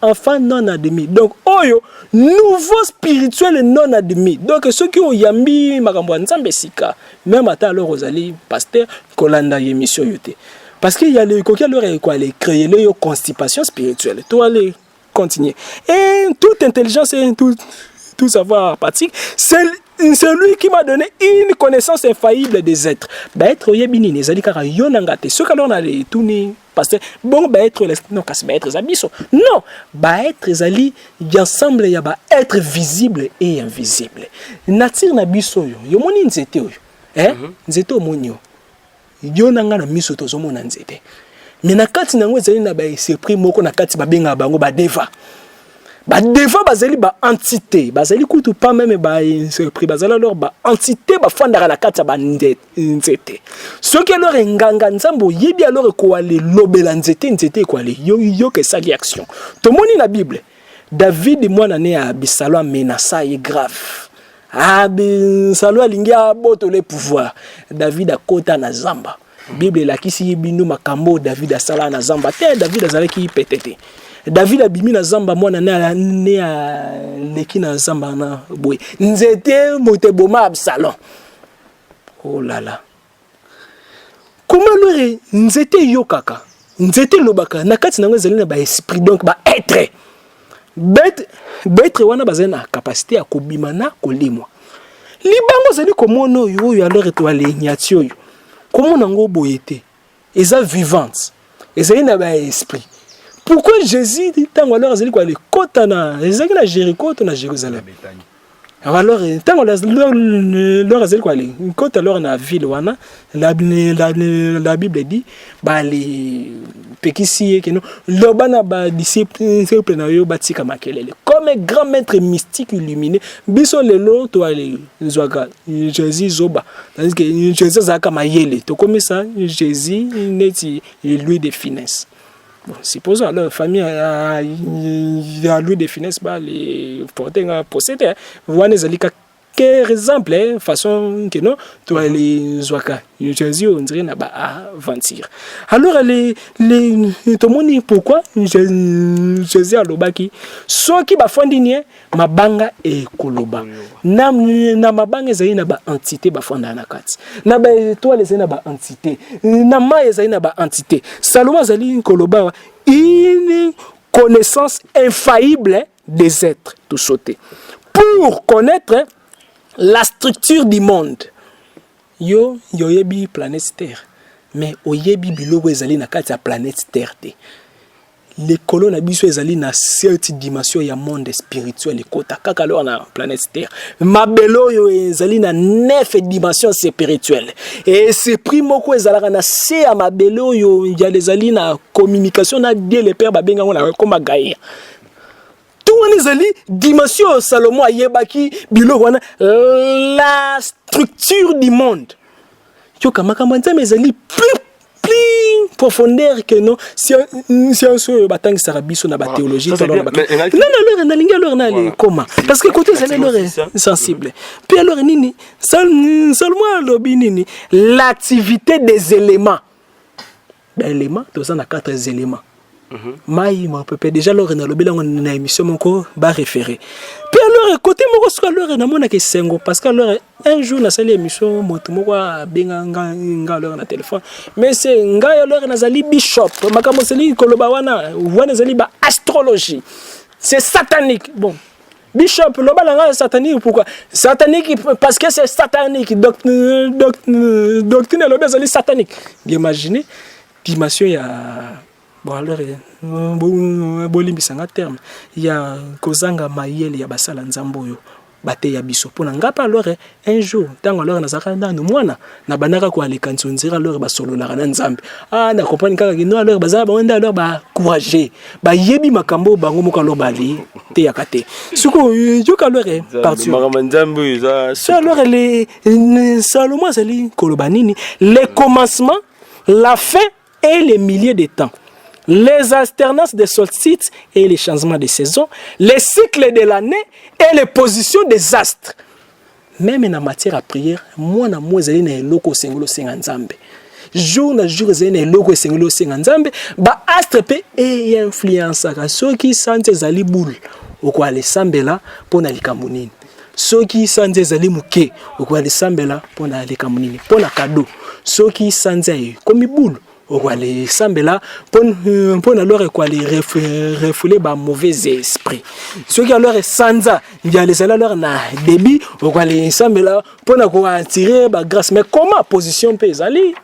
enfant non admis. Donc oyo nouveau spirituel non admis. Donc ceux qui ont yambi makambo nzambe sika même ata alors ozali pasteur kolanda émission yote. Parce qu'il y a le coquin leur quoi les créer le constipation spirituelle. Toi aller continuer. Et toute intelligence et tout savoir pratique, c'est lui qui m'a donné une connaissance infaillible des êtres. Bah être yebini les ali kara yonangate. Ce que l'on a les tourner parce que bon bah être non casse bah être zabiso. Non, bah être zali ensemble ya ba être visible et invisible. Nature na biso yo moni nzete yo. Nzete omonyo. Yonanga na miso to zomo na nzete. Mais na kati nango zali na ba esprit moko na kati ba benga bango ba deva. Ba deva bazali ba entité bazali kutu pas même ba esprit bazali alors ba entité ba fandara na kati ba nzete ce que alors nganga nzambo yebi alors ko ale lobela nzete ko ale yo que ça action to moni na bible David mwana ne ya Abisalo menaça est grave Abisalo alingia boto le pouvoir David akota na zamba bible la kisi binu makambo David asala na zamba te David azali ki petete David abimi na zamba mwana ne a leki na zamba na boy nzete moteboma Absalom. Oh là là. Comment lore nzete yo kaka nzete lobaka na kati nango zali na ba esprit donc ba être bête wana bazali na capacité ya kobima na kolimwa libango zali komono yo alors étoile nyatio yo komona ngo boyete eza vivante ezali na ba esprit. Pourquoi Jésus dit tant alors il quoi les côtes na ezaki na Jéricho to na Jérusalem. Alors tant leur azeli quoi les côtes alors na ville wana la Bible dit ba les pekisi que non lobana ba disciple na yo batika makelele comme un grand maître mystique illuminé biso lelo to ali nzwaka Jésus zoba c'est que Jésus zaka mayele to comme ça Jésus neti lui de finesse. Bon, supposons alors famille a lui de finesse ba les porter posséder wana zalika que exemple façon que non toi les zwaka Jésus on dirait na ba aventure alors les tout le monde pourquoi Jésus alobaki soki bafandi nie mabanga e koloba na mabanga ezali na ba entité bafanda na kati na ba étoile ezali na ba entité na mai ezali na ba entité Salomon azali koloba une connaissance infaillible des êtres tout sauté pour connaître la structure du monde. Yo yebi planète Terre. Mais oyebi biloko ezali na kati ya planète Terre te. Les colonnes abiso ezali na cette dimension ya monde spirituel ekota kaka lor na planète Terre. Mabelo yo ezali na 9 dimensions spirituelles. Et c'est primoko ezalaka na se ya mabelo yo ya ezali na communication na Dieu le Père babenga ngona comme Gaïa. Tout ezali dimension Salomon ayebaki biloko wana la structure du monde. Yo kamaka nzambe ezali plus profondeur que non science batang sarabiso na ba théologie non linga alors na les comment parce que côté c'est leur sensible puis alors nini seulement lobi nini l'activité des éléments éléments tous on a 4 éléments mai mon peuple déjà alors na lobi na émission moko ba référer puis alors côté moko so alors na mona ke sengo parce que alors un jour na sali émission moto moko benga nga alors na téléphone mais c'est nga alors na zali bishop makamo seli koloba wana zali ba astrologie c'est satanique bon bishop loba nga satanique pourquoi satanique parce que c'est satanique doctrine loba zali satanique imaginez dimension ya bon alors bolimbisanga terme ya kozanga mayele ya basala nzambo yo bate ya biso pona ngapa alors un jour tango alors nazaka ndano mwana na banaka ko aleka nzonzira alors basolola na nzambe na comprendre kaka kino alors bazala bawenda alors ba courager ba yebi makambo bango moko alors bali te yakate suko yoka alors parti nzambe za ça alors les Salomon zali kolobanini les commencements la fin et les milieux de temps, les alternances des solstices et les changements de saison, les cycles de l'année et les positions des astres. Même en matière à prière, moi na moi zali na eloko sengolo senganzambe. Jour na jour zali na eloko sengolo senganzambe, ba astre pe e influence ka ceux qui sentent zali boule au quoi les sambela pona likamunini. Ceux qui sentent zali muke au quoi les sambela pona likamunini, pona cadeau. Ceux qui sentent comme boule les sambela pour alors quoi les refouler ba mauvais esprit ceux qui alors sanza il y a les alors na débit quoi les sambela pour na quoi attirer ba grâce mais comment position pesali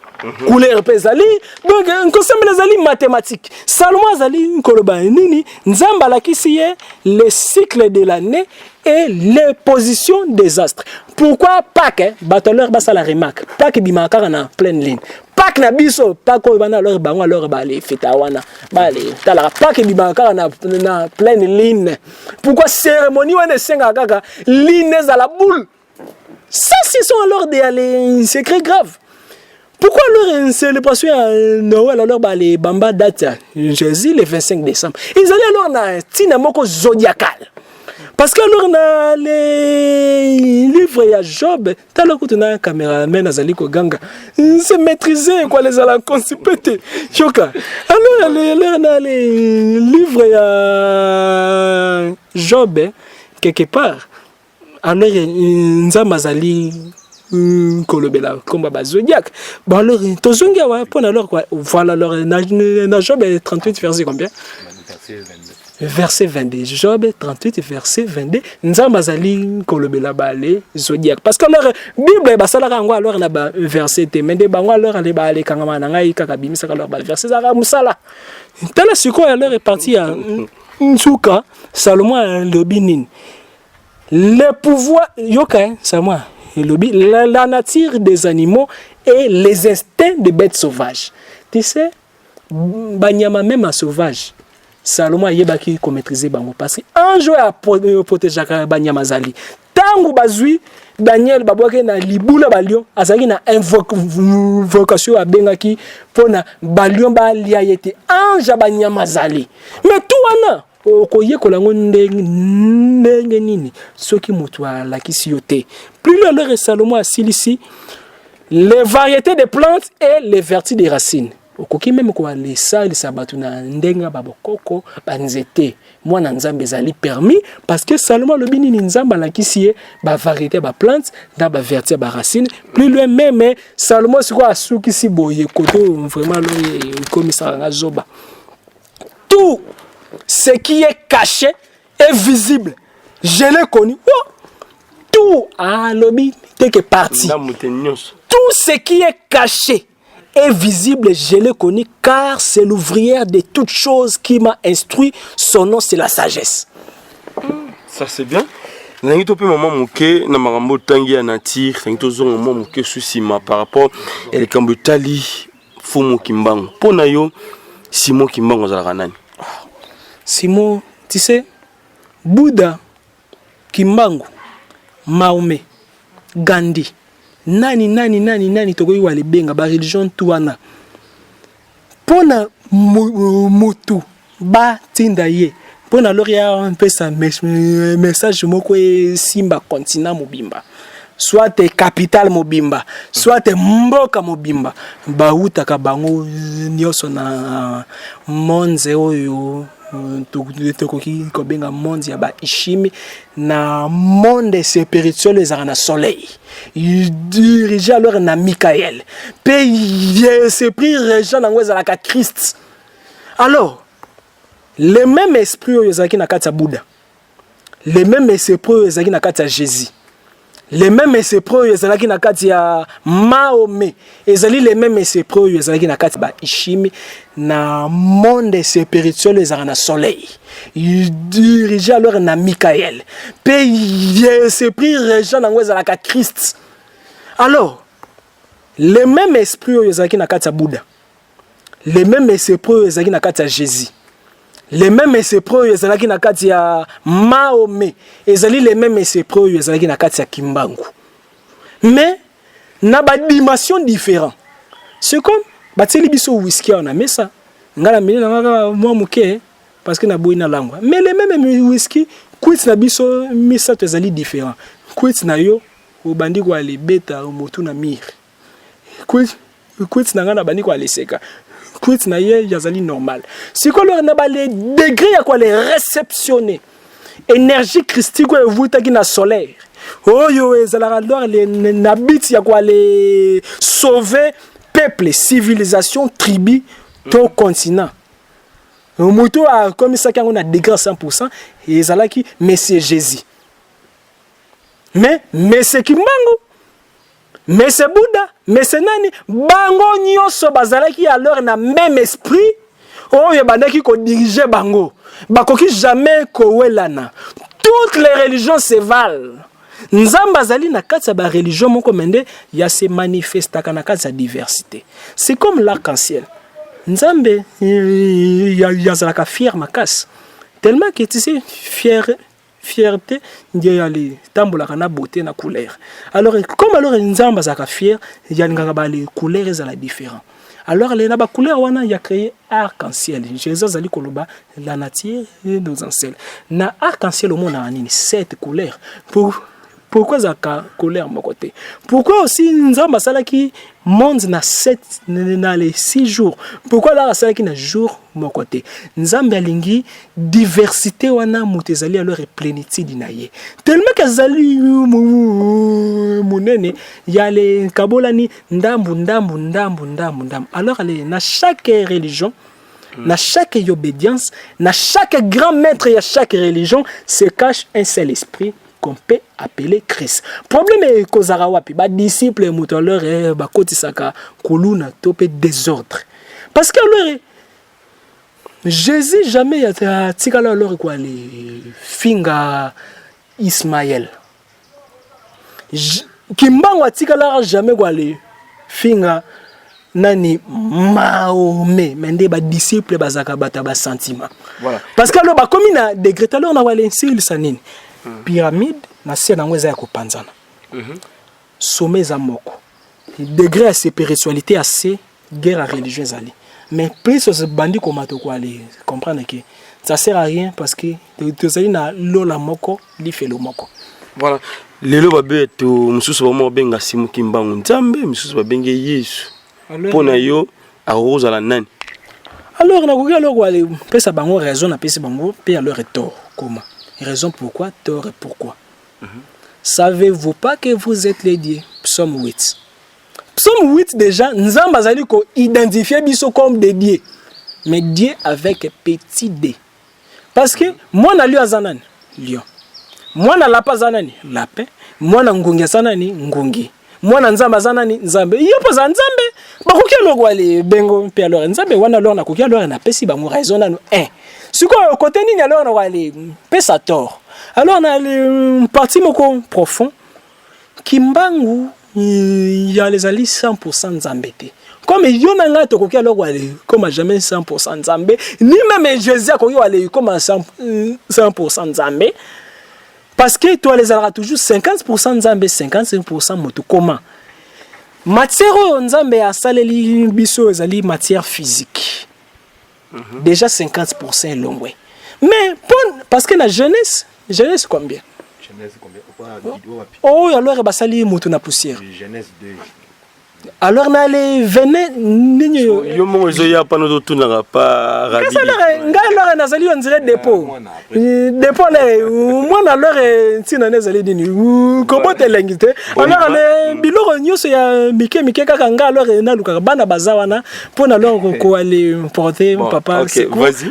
couleur pesali donc on sambela zali mathématique Salomon zali koloba nini nzamba la kisiye les cycles de l'année et les positions des astres. Pourquoi Pâques batoleur basa la remarque Pâques bimakara na pleine ligne Pâques na biso Pâques bana alors bango alors ba les feta wana ba les tala Pâques bimakara na pleine ligne. Pourquoi cérémonie wana senga kaka ligne za la boule. Ça ce sont alors des secrets graves. Pourquoi alors célébration à Noël alors ba les bamba date Jésus le 25 décembre. Ils allaient alors na tina moko zodiacal. Parce que alors na les livres ya Job, talo kutuna caméraman azali ko ganga. C'est maîtriser quoi les ala constipé. Choka. Alors na les livres ya Job quelque part. Alors nzamba azali kolobela comme ba zodiac. Bon alors tozongia wa pona alors quoi voilà alors na Job 38 verset combien? Verset 22. Job 38, verset 22. Nzambazali kolobela bale zodiac. Parce que leur Bible basalaka ngo alors na ba verset te mende bango alors ale ba ale kangama na ngai kaka bimisa ka leur ba verset za musala. Tala siko alors est parti à Nsuka Salomon lobinin. Le pouvoir yoka Salomon lobi la nature des animaux et les instincts des bêtes sauvages. Tu sais banyama même sauvage. Salomon yebaki ko maîtriser bango parce que un jour à protéger banyama zali tangu bazui Daniel babwake na libula balion azaki na invocation abengaki pona balion ba lia yete anja banyama zali mais tout wana okoyekola ngo ndenge nini soki moto alakisi yo te. Plus alors Salomon asilisi les variétés de plantes et les vertus des racines. Okoki même ko alesa bato na ndenga babokoko banzete mwana nzambe ezali permis parce que Salomon lobi nini nzamba alakisi ye ba variété ba plantes na ba vertu ba racines. Plus loin même Salomon siko asukisi boye koto vraiment le commissaire zoba. Tout ce qui est caché est visible. Je l'ai connu. Oh! Tout à lobby t'es que parti. Tout ce qui est caché est visible, je l'ai connu, car c'est l'ouvrière de toutes choses qui m'a instruit. Son nom, c'est la sagesse. Ça, c'est bien. Nangi to pe maman moké na marambo tangi ya nature, nangi to zo maman moké susima par rapport et kambo tali fumu kimbango. Pona yo Simon kimbango zalaka nani? Simon, tu sais, Bouddha, Kimbangu, Mahomet, Gandhi, nani tokoyi wale benga ba religion tuana. Pona mutu ba tinda ye. Pona loria un peu sa message moko simba continent mobimba. Soit te capital mobimba, soit te mboka mobimba. Ba utaka bango nyoso na monde oyo tokoki kobenga monde ya ba ishimi na monde spirituel ezaka na soleil. Il dirige alors na Michael. Pe esprit régent nango ezalaka Christ. Alors le même esprit oyo ezalaki na kati ya Bouddha. Le même esprit oyo ezalaki na kati ya Jésus. Les mêmes esprits ezalaki na kati ya Mahomet, ezali les mêmes esprits ezalaki na kati ba Ishimi na monde spirituel ezalaka na soleil. Il dirige alors na Michael. Pe esprit régent nango ezalaka Christ. Alors les mêmes esprits ezalaki na kati ya Bouddha. Les mêmes esprits ezalaki na kati ya Jésus. Les mêmes esprits ezalaki na kati ya Mahomet, ezali les mêmes esprits ezalaki na kati ya Kimbangu. Mais na ba dimension différent. C'est comme bateli biso whisky on a mais ça. Ngala mini na moi muke parce que na boyi na langwa. Mais les mêmes whisky quit na biso misa ezali différent. Quit na yo obandi ko ale beta motu na mir. Quit na ngana bandi ko ale seka. Quit na ye yazali normal. Si ko leur na ba les degrés ya quoi les réceptionner. Énergie christique ko evuta ki na solaire. Oyo ezalaka alors les nabiti ya quoi les sauver peuple, civilisation, tribu, tout continent. Moto a comme ça quand on a degré 100% et ezalaki Monsieur Jésus. Mais c'est Kimbangu. Mais c'est Bouddha, mais c'est nani bango nyoso bazalaki alors na même esprit oyo bandaki ko diriger bango bakoki jamais ko welana. Toutes les religions se valent. Nzamba zali na kati ba religion moko mende ya se manifestaka na kati diversité. C'est comme l'arc-en-ciel. Nzambe ya zalaka fier makasi. Tellement que tu sais fierté ndiye ali tambola kana beauté na couleur. Alors comme alors nzamba zaka fier ya ngaka ba les couleurs za la différent. Alors les na ba couleur wana ya créé arc-en-ciel. Jésus zali koloba la nature et nos ancêtres. Na arc-en-ciel au monde na nini 7 couleurs. Pourquoi zaka couleur mon côté? Pourquoi aussi nzamba sala ki monde na 7 na les 6 jours? Pourquoi là sala ki na jour mon côté? Nzamba alingi diversité wana mutezali alors plénitude naye. Tellement que zali munene ya le kabolani ndambu. Alors na chaque religion, na chaque obédience, na chaque grand maître et à chaque religion se cache un seul esprit qu'on peut appeler Christ. Problème est que Zarawapi, ba disciple mutaleur et ba kotisaka kuluna topé désordre. Parce que alors Jésus jamais a tikala alors quoi les finga Ismaël. Kimbango a tikala jamais quoi les finga nani Mahomet mende ba disciple bazaka bata ba sentiment. Voilà. Parce que alors ba comme na degré alors na wale insil sanini. Pyramide na se na ngweza ya kopanzana. Sommet za moko. Degré à spiritualité assez guerre à religion zali. Mais plus ce bandi komato ko aller comprendre que ça sert à rien parce que tozali na lola moko lifelo moko. Voilà. Lelo babe to mususu ba mo benga simu kimbangu nzambe mususu ba benge Yesu. Pona yo a rose la nani. Alors na koki alors wale pesa bango raison na pesa bango pe alors tort. Comment? Raison pourquoi, tort et pourquoi. Savez-vous pas que vous êtes les dieux? Psaume 8. Psaume 8 déjà, nzamba azali ko identifier biso comme des dieux. Mais Dieu avec petit d. Parce que moi na lion azanani, lion. Moi na lapin azanani, lapin. Moi na ngungi azanani, ngungi. Moi na nzamba azanani, nzambe. Yopo za nzambe. Bakoki alors wale bengo pe alors nzambe wana alors na koki alors na pesi bango raison na Siko côté nini alors na wale pesa tort. Alors na le parti moko profond kimbangu ya les ali 100% nzambete. Comme yona nga to koki alors wale comme jamais 100% nzambe ni même Jésus ko wale comme 100% nzambe parce que toi les aura toujours 50% nzambe 55% moto comment matière nzambe a saleli biso ezali matière physique. Déjà 50% long ouais. Mais parce que la jeunesse combien? Jeunesse combien? Oh alors basali moto na poussière. Jeunesse 2. Alors na les venez nini yo mo ezoya pa no tunanga pa rabi. Qu'est-ce que nga alors nazali on dirait dépôt. Dépôt là moi na alors tina nazali dini. Comment te lengite? Alors les biloko nyoso ya mike kaka nga alors na luka bana bazawana pour alors ko aller porter papa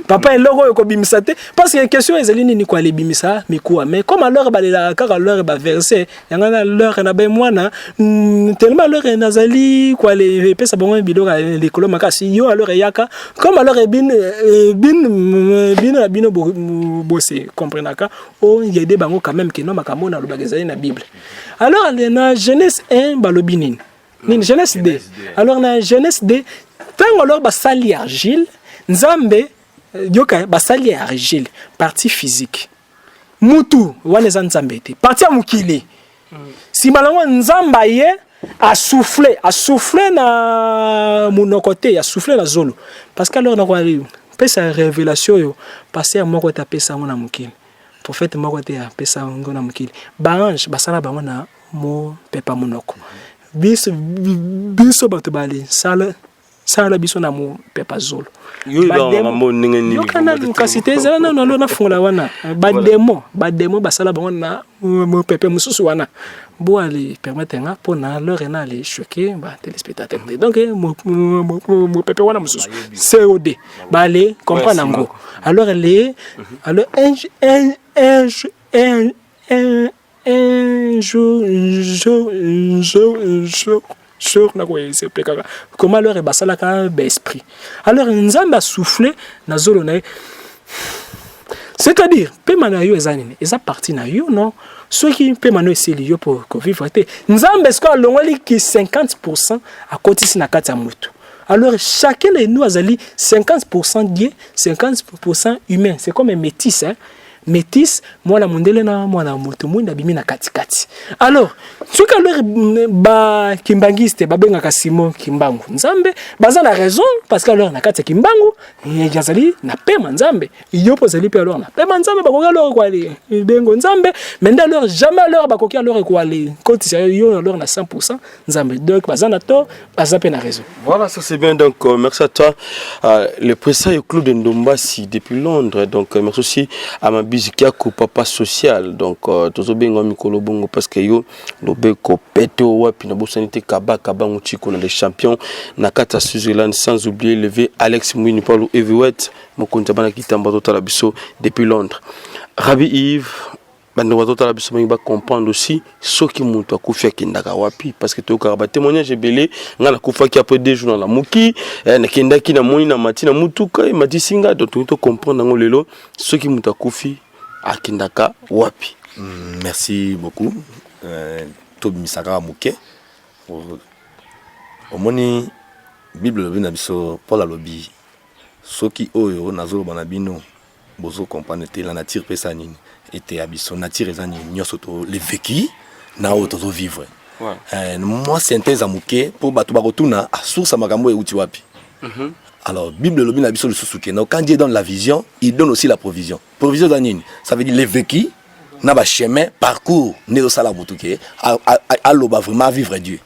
papa eloko ko bimisa te parce que question ezali nini ko aller bimisa mikuwa mais comme alors balela kaka alors ba verser yanga na alors na be mwana tellement alors nazali quoi les pesa bon biloko les kolo makasi yo alors yaka comme alors bin bossé comprenaka oh il y a des bango quand même que non makambo na lobagazali na Bible. Alors na Genèse 1 balobinine ni Genèse 2 alors na Genèse 2 tant alors basali argile nzambe yoka basali argile partie physique mutu wana nzambe te partie mukili si malango nzamba ye a souffler na monokote a souffler na zolo parce que alors na kwa pesa révélation yo passer moko ta pesa ngona mukili prophète moko te a pesa ngona mukili ba ange basala bango na mo pepa monoko biso bato bali sala biso na mo pepa zolo yo ba mambo ninga nini kana kasite zela na lo na fungola wana ba demo basala bango na mo pepe mususu wana bo ali permettre nga pona leur na les choquer ba téléspectateurs donc mo pepe wana mususu COD ba les comprendre ngo alors les alors na quoi s'explique comment leur basala ka esprit alors nzamba a soufflé na zolo na c'est-à-dire pema na yo ezanine eza parti na yo non ceux qui pema no eseli yo pour vivre te nzamba est-ce que longoli ki 50% à côté na kati ya mutu alors chacun de nous azali 50% Dieu 50% humain c'est comme un métis hein métis moi la mondele na moi na moto mwinda bimi na katikati alors ce que leur ba kimbangiste ba benga kasimo kimbangu nzambe baza la raison parce que alors na kati kimbangu yazali na pema nzambe yopo zali pe alors na pema nzambe ba koka alors kwa li bengo nzambe mais alors jamais alors ba koka alors kwa li quand yo alors na 100% nzambe donc baza na to baza pe na raison. Voilà, ça c'est bien donc merci à toi le président du club de Ndombasi depuis Londres donc merci aussi à ma bizikiako papa social donc tozo benga mikolo bongo parce que yo lobeko peto wapi na bosanité kabaka bango chiko na les champions na kata Switzerland sans oublier levé Alex Mwini Paulo Heavyweight mokonta bana kitamba totala biso depuis Londres. Rabi Yves bande totala biso ba comprendre aussi ce qui mutu akufia kindaka wapi parce que to ka témoignage belé ngana kufa ki après 2 jours dans la muki na kindaki na moni na matina mutuka e matisinga donc to comprendre ngo lelo ce qui mutu akufi akindaka wapi. Merci beaucoup. Tobi Misaka Muke. Omoni Bible lobi na biso Paul alobi soki oyo nazolo banabino bozo comprendre te la nature pesa nini était abiso nature ezani nyoso to le vécu na auto to vivre. Moi synthèse amuke pour bato bakotuna source makambo euti wapi. Alors, Bible lobi na biso le sousuke. Quand Dieu donne la vision, il donne aussi la provision. Provision d'anine, ça veut dire les vécus, na ba chemin, parcours, ne do sala botuke, à loba vraiment vivre Dieu.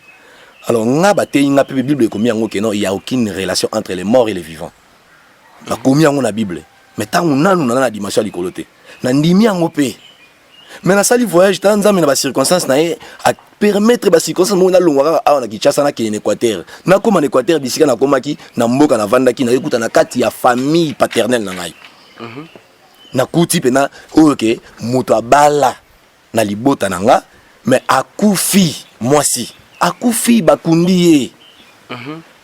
Alors, nga ba te nga pe Bible comme yango que non, il y a aucune relation entre les morts et les vivants. Na komi yango na Bible. Mais tant on a nous na dimension likolote. Na ndimi yango pe. Mais na sali voyage tant nzambe na ba circonstance na e a permettre ba circonstance mo na longwa a na Kinshasa na ke en Équateur. Na koma en Équateur bisika na komaki na mboka na vandaki na ekuta na kati ya famille paternelle na ngai. Na kuti pena oke moto abala na libota na nga mais akufi mwasi. Akufi bakundi ye.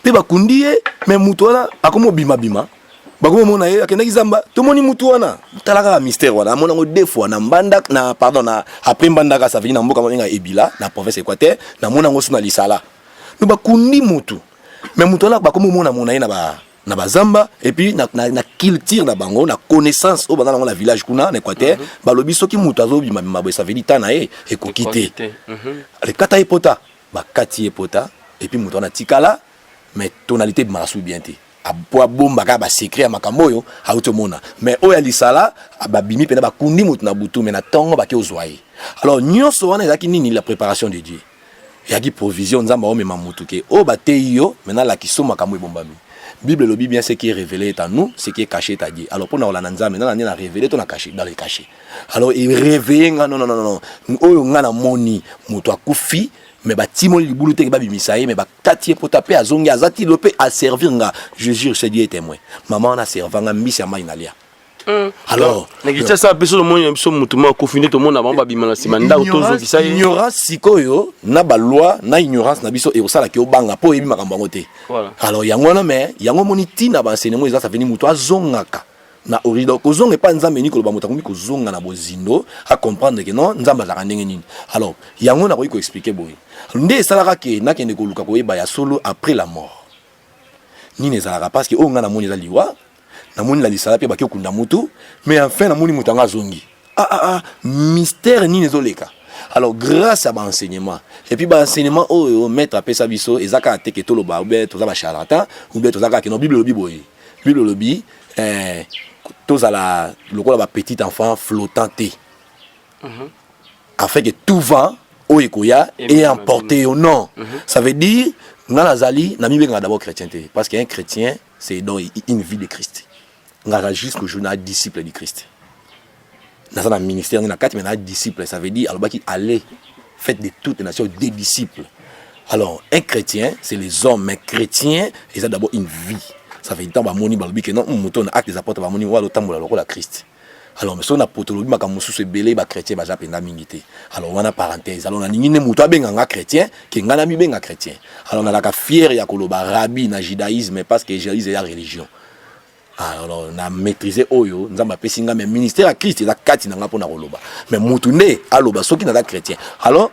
Pe bakundi ye mais moto wana akomo bima bima. Bakomo mona ye akendaki zamba tomoni mutu wana talaka mystère wana mona ngo deux fois na mbanda na pardon na après mbanda ça veut dire na mboka moninga ebila na province Équateur na mona ngo suna lisala no bakundi mutu mais mutu wana bakomo mona mona ye na bazamba et puis na culture na bango na connaissance au bana na village kuna na Équateur balobi soki mutu azobi mabwe ça veut dire tana ye ekokite le kata epota bakati epota et puis mutu wana tikala mais tonalité de marasu bien té a bomba ka ba secret ya makambo yo automona mais oya lisala ababimi pena ba kundi mutu na butu mais na tongo ba ke ozwaye alors nyonso wana ezaki nini la préparation de Dieu yaki provision nzamba o mema mutu ke o ba te yo maintenant la kisoma makambo ebombami Bible lobi bien ce qui est révélé est en nous ce qui est caché est à Dieu alors pour na ola nzamba maintenant na révélé to na caché dans le caché alors il réveiller non oyo ngana moni mutu akufi mais ba timon libulu te ba bimisaye mais ba katie potape azongi azati lopé à servir nga je jure c'est Dieu témoin maman na servanga mbisi ama inalia alors ngicha sa peso le moyen biso mutuma confiné to mona ba bimala simanda otozo bisaye ignorance sikoyo na ba loi na ignorance na biso e osala ke obanga po ebi makambo ngote alors yango na mais yango moni tina ba enseignement eza ça venir muto azongaka na orido kozonga pa nzambe ni koloba mutakomi kozonga na bozindo a comprendre que non nzamba za ndenge nini alors yango na ko expliquer boy nde salaka ke na kende koluka ko yeba ya solo après la mort ni ne salaka parce que o nga na moni za liwa na moni la lisala pe ba ke kunda mutu mais enfin na moni mutanga zongi mystère ni ne zoleka alors grâce à l'enseignement et puis l'enseignement oh maître a pesa biso ezaka te ke toloba ou bien toza ba charlatan ou bien tozaka ke no bible lobi boy bible lobi tous à la le petit enfant flottant afin que tout vent au ekoya et emporté au nom ça veut dire dans la zali na mi benga d'abord chrétienté parce qu'un chrétien c'est dans une vie de Christ ngara jusqu'au jour na disciple de Christ dans un ministère na quatre mais na disciple ça veut dire alors qui aller faites de toutes les nations des disciples alors un chrétien c'est les hommes mais chrétien ils ont d'abord une vie. Ça fait temps ba moni balobi que non muto na acte des apôtres ba moni wala tambola lokola Christ alors mais so na potolobi makamu susu belé ba chrétien ba japenda mingité alors wana parenthèse alors na ningi ne muto abenga nga chrétien ke ngana mi benga chrétien alors na la ka fier ya koloba rabbi na judaïsme parce que judaïsme est la religion alors na maîtriser oyo nzamba pesinga mais ministère à Christ la kati na nga pona koloba mais mutu ne aloba soki na chrétien alors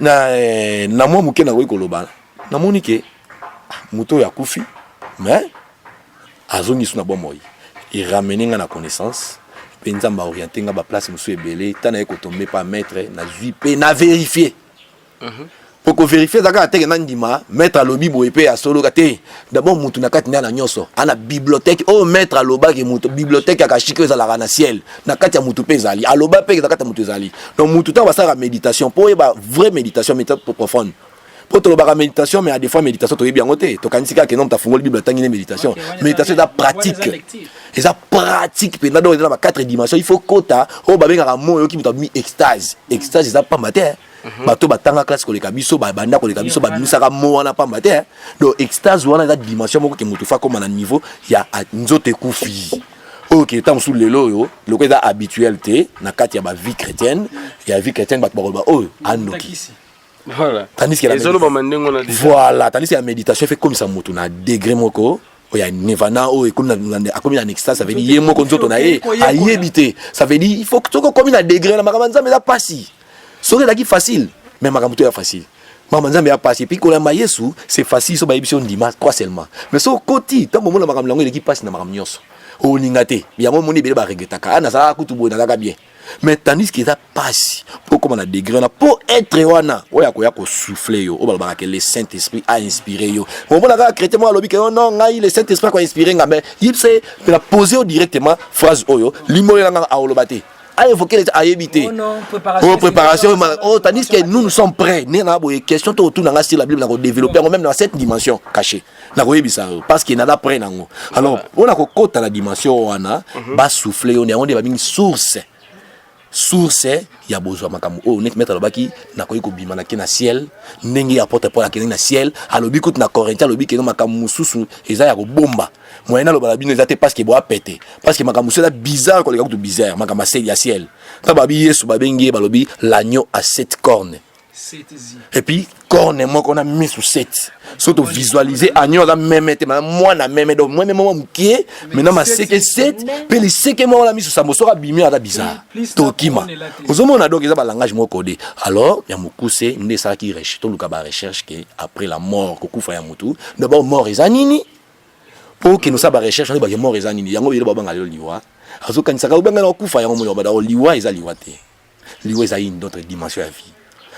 na mo muke na ko koloba na moni ke muto ya kufi mais azongi suna bon moi il ramène nga na connaissance penza mba orienter nga ba place musu ebele tana eko tomber pas maître na zuipe na vérifier pour ko vérifier zaka teke na ndima maître alobi boye pe ya solo kate d'abord mutu na kati na nyonso ana bibliothèque oh maître aloba ke mutu bibliothèque akashike za la na ciel na kati ya mutu pe zali aloba pe za kati ya mutu zali donc mutu ta basala méditation pour eba vraie méditation méthode profonde pour te la méditation mais à des fois méditation tu es bien noté to kanisika que non ta fungoli bible tangine méditation méditation da pratique et ça pratique pendant dans la quatre dimensions il faut kota o ba benga moyo ki mi extase extase ça pas matin bato batanga classe ko le kabiso ba banda ko le kabiso ba misaka mo wana pas matin donc extase wana da dimension moko ke mutu fa comme na niveau ya nzote kufi OK tant sous le loyo le ko da habitualité na kati ya ba vie chrétienne ya vie chrétienne ba oh anoki. Voilà. Tandis que voilà, tandis que la méditation fait comme ça mutu na degré moko, il y a nirvana o comme na extase ça veut dire yemo konzoto na e ayebité. Ça veut dire il faut que tu comme na degré na makambo nzambe la passi. Sori la qui facile, mais makambo to ya facile. Maman Nzambe a passé puis qu'on a Yesu, c'est facile so ba émission dimanche quoi seulement. Mais so koti tant moment la makam lango qui passe na makam nyonso. O ningate, ya mo moni bele ba regetaka na ça kutubo na ka bien. Mais tandis que ça passe pour comme on a degré na pour être wana, oya ko ya ko souffler yo, o ba que le Saint-Esprit a inspiré yo. Bon la chrétien moi lobi que non ngai le Saint-Esprit ko inspiré nga mais il sait la poser directement phrase oyo, limo la nga a olobate. A évoquer les aébité. Oh, préparation. Oh, tandis que nous sommes prêts. Nous avons des questions autour de la Bible, nous développer même dans cette dimension cachée. Parce qu'il y en a prêt. Alors, on a côté la dimension, on a bas souffler, on a une source. Source, il y a besoin de oh, net mettre le baki, na koyi ko bima na kina ciel, ndenge apporte pour la kina na ciel, alobi kout na Corinthien, alobi ke no makamu susu, eza ya ko bomba. Moyena lo bala bino ezate parce que bo a pété. Parce que makamu c'est bizarre ko le gars tout bizarre, makama c'est ya ciel. Ta babi yesu babengi balobi l'agneau à 7 cornes. Et puis corne moi qu'on a mis sous 7. Surtout visualiser agneau là même moi na même donc moi même moi qui maintenant ma c'est que 7 puis les c'est que moi on a mis sous ça mo sera bimi à bizarre. Tokima. Ozomo na donc ça ba langage mo codé. Alors ya mukuse ndé ça qui recherche to luka ba recherche que après la mort ko kufa ya mutu d'abord mort ezanini pour que nous ça ba recherche on ba mort ezanini yango yele ba banga le liwa. Azo kanisaka ubanga na kufa yango mo ba liwa ezaliwa te. Liwa eza une autre dimension à vie.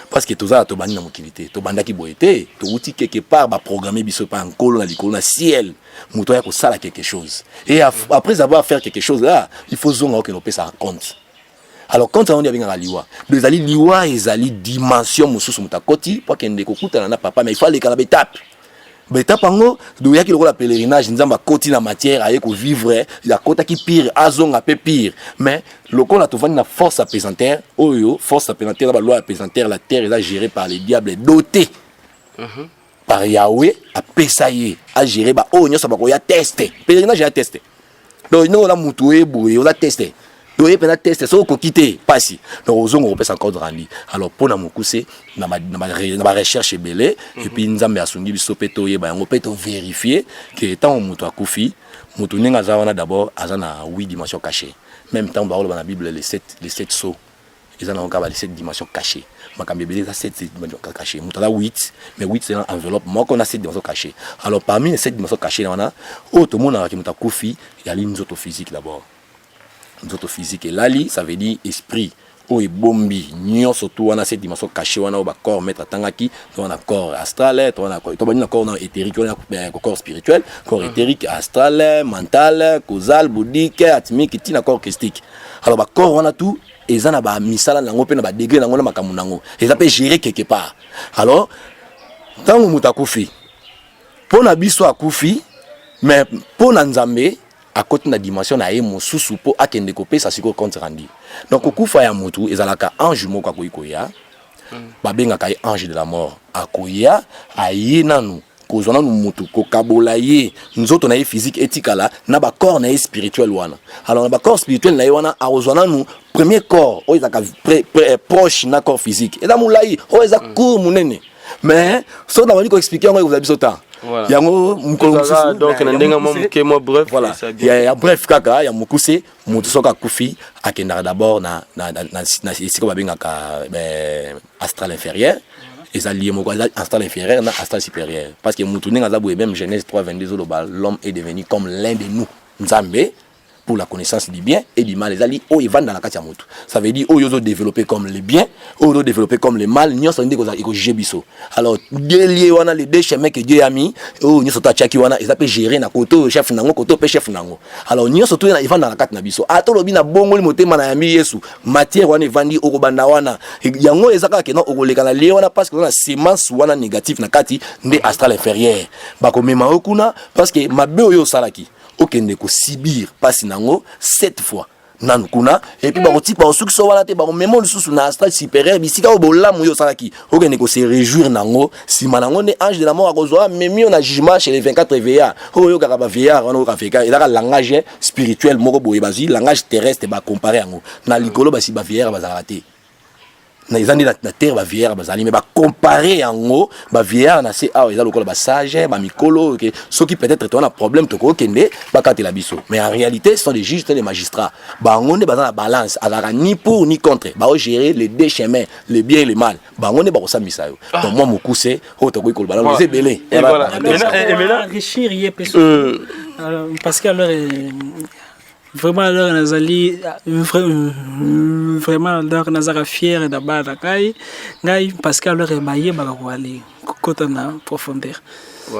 Parce que tout ça, tu as une tu banda qui boité, tu outil quelque part, bah programmer biso pas en colonne, na ciel, moutoya ko sala quelque chose. Et après avoir fait quelque chose là, il faut zonga que nous peut ça compte. Alors quand on dit avec un liwa, les ali liwa et ali dimension mususu mutakoti, pour qu'un décokuta na papa, mais il faut aller à l'étape. Beta pango doya ki lokola pèlerinage nzamba koti na matière aye ko vivre la kota ki pire azonga pe pire mais lokola to vani na force apesanteur oyo force apesanteur ba loi apesanteur la terre est gérée par les diables dotés par Yahweh a pesaye a géré ba o nyoso ba ko ya tester pèlerinage ya tester donc non la mutu e boye o la tester donc il peut tester so ko quitter passi donc ozongo pesa encore randi alors pour na mukuse na ba recherche belé et puis nzambe asungi biso peto ye ba yango peto vérifier que tant mutu akufi mutu ninga zawana d'abord azana 8 dimensions cachées même temps ba la Bible les 7 sceaux ils en ont encore les 7 dimensions cachées makambe belé ça 7 dimensions cachées mutu la 8 mais 8 c'est une enveloppe moi qu'on a 7 dimensions cachées alors parmi les 7 dimensions cachées on a autre monde qui mutu akufi il y a l'inzoto physique d'abord. Notre physique et lali ça veut dire esprit o e bombi nyo surtout on a cette dimension cachée on a ba corps mettre tangaki on a corps astral on a corps éthérique on a corps spirituel corps éthérique astral mental causal bouddhique atmique tina corps christique alors ba corps on a tout et ça na ba misala nango pe na ba degré nango na makamu nango et ça peut gérer quelque part alors tant muta kufi pour na biso akufi mais pour na nzambe à côté de la dimension na emo susu po akende kopé ça siko compte rendu donc okufa ya mutu ezalaka ange moko akoya babenga kai ange de la mort akoya ayena nu kozona nu mutu kokabola ye nzoto na ye physique etikala na ba corps na ye spirituel wana alors na ba corps spirituel na ye wana azona nu premier corps o ezaka proche na corps physique et da mulai o eza court munene mais so na bani ko expliquer ngo vous avez besoin temps voilà. Yango donc ndenga mo bref voilà il y a bref kaka ya mukuse mutu soka kufi akenda d'abord na siko babenga ka astral inférieur et ça lié moko astral inférieur na astral supérieur parce que mutu ninga za boye même Genèse 3:22 l'homme est devenu comme l'un de nous Nzambe pour la connaissance du bien et du mal les alliés oh ils vendent dans la katia mutu ça veut dire oh ils ont développé comme le bien oh ils ont développé comme le mal nyo sandi ko juger biso alors lié wana les deux chemins que Dieu a mis oh nyo sota chaki wana ils appellent gérer na koto chef nango koto pe chef nango alors nyo soto ils vendent dans la katia na biso ato lobi na bongo li motema na yami Yesu matière wana vandi oko banda wana yango ezaka ke no okoleka na lié wana parce que na semence wana négatif na kati nde astral inférieur bako mema okuna parce que mabe oyo salaki okende ko sibir pasi nango 7 fois nanukuna et puis ba tipa osuki so wana te ba memo lisusu na astral supérieur bisika o bolamu yo salaki okende ko se réjouir nango sima nango ne ange de la mort akozwa memi on a jugement chez les 24 veillards o yo kaka ba veillard wana ka feka et la langage spirituel moko boye bazi langage terrestre ba comparer yango na likolo ba si ba veillard ba zalate na izandi na terre ba vieillard bazali mais ba comparer yango ba vieillard na c'est ah ils ont ba sage ba mikolo que ceux qui peut-être ont un problème to ko kende ba katela biso mais en réalité ce sont des juges et des magistrats ba ngone ba na balance ala ni pour ni contre ba gérer les deux chemins le bien et le mal ba ngone ba ko samisa yo donc moi mokuse ho to ko ikolo ba c'est belé et voilà enrichir parce que alors vraiment alors nazali vraiment alors nazara fier d'abord ngai parce que alors baye ba ko aller côté na profondeur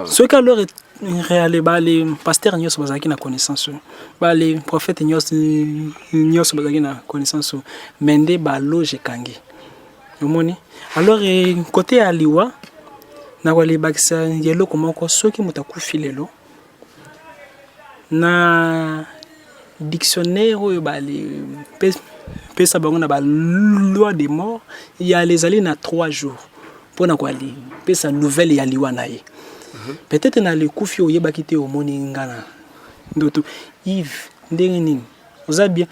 ce que alors réel ba les pasteurs nyos bazaki na connaissance ba les prophètes nyos bazaki na connaissance mende ba loge kangi omoni alors côté aliwa na wale bakisa yelo komoko soki mutakufi lelo na dictionnaire oyo bali pesa bango na ba loi des morts il y a les alliés na 3 jours pour na quoi li pesa nouvelle ya liwa na ye peut-être na le kufi oye bakite omoni ngana ndoto Yves ndenge nini oza bien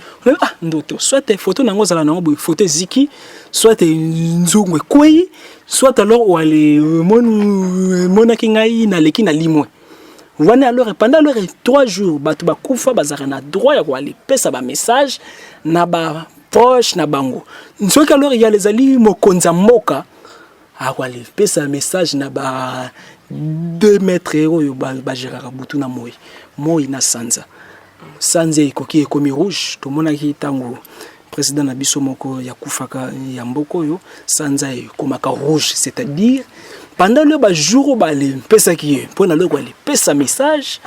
ndoto soit photo nango zala nango boy photo ziki soit nzungwe kwei soit alors ou aller monaki ngai na leki na limwe wana alors pendant alors 3 jours batu bakufa bazara na droit ya ko aller pesa ba message na ba proche na bango nsoki alors il y a les ali mokonza moka a ko aller pesa message na ba 2 mètres oyo ba geraka butu na moi na sanza ekoki ekomi rouge to monaki tango président na biso moko ya kufaka ya mboko yo sanza ekomaka rouge c'est-à-dire pendant le jour ba le pesa ki pour na le ko le pesa message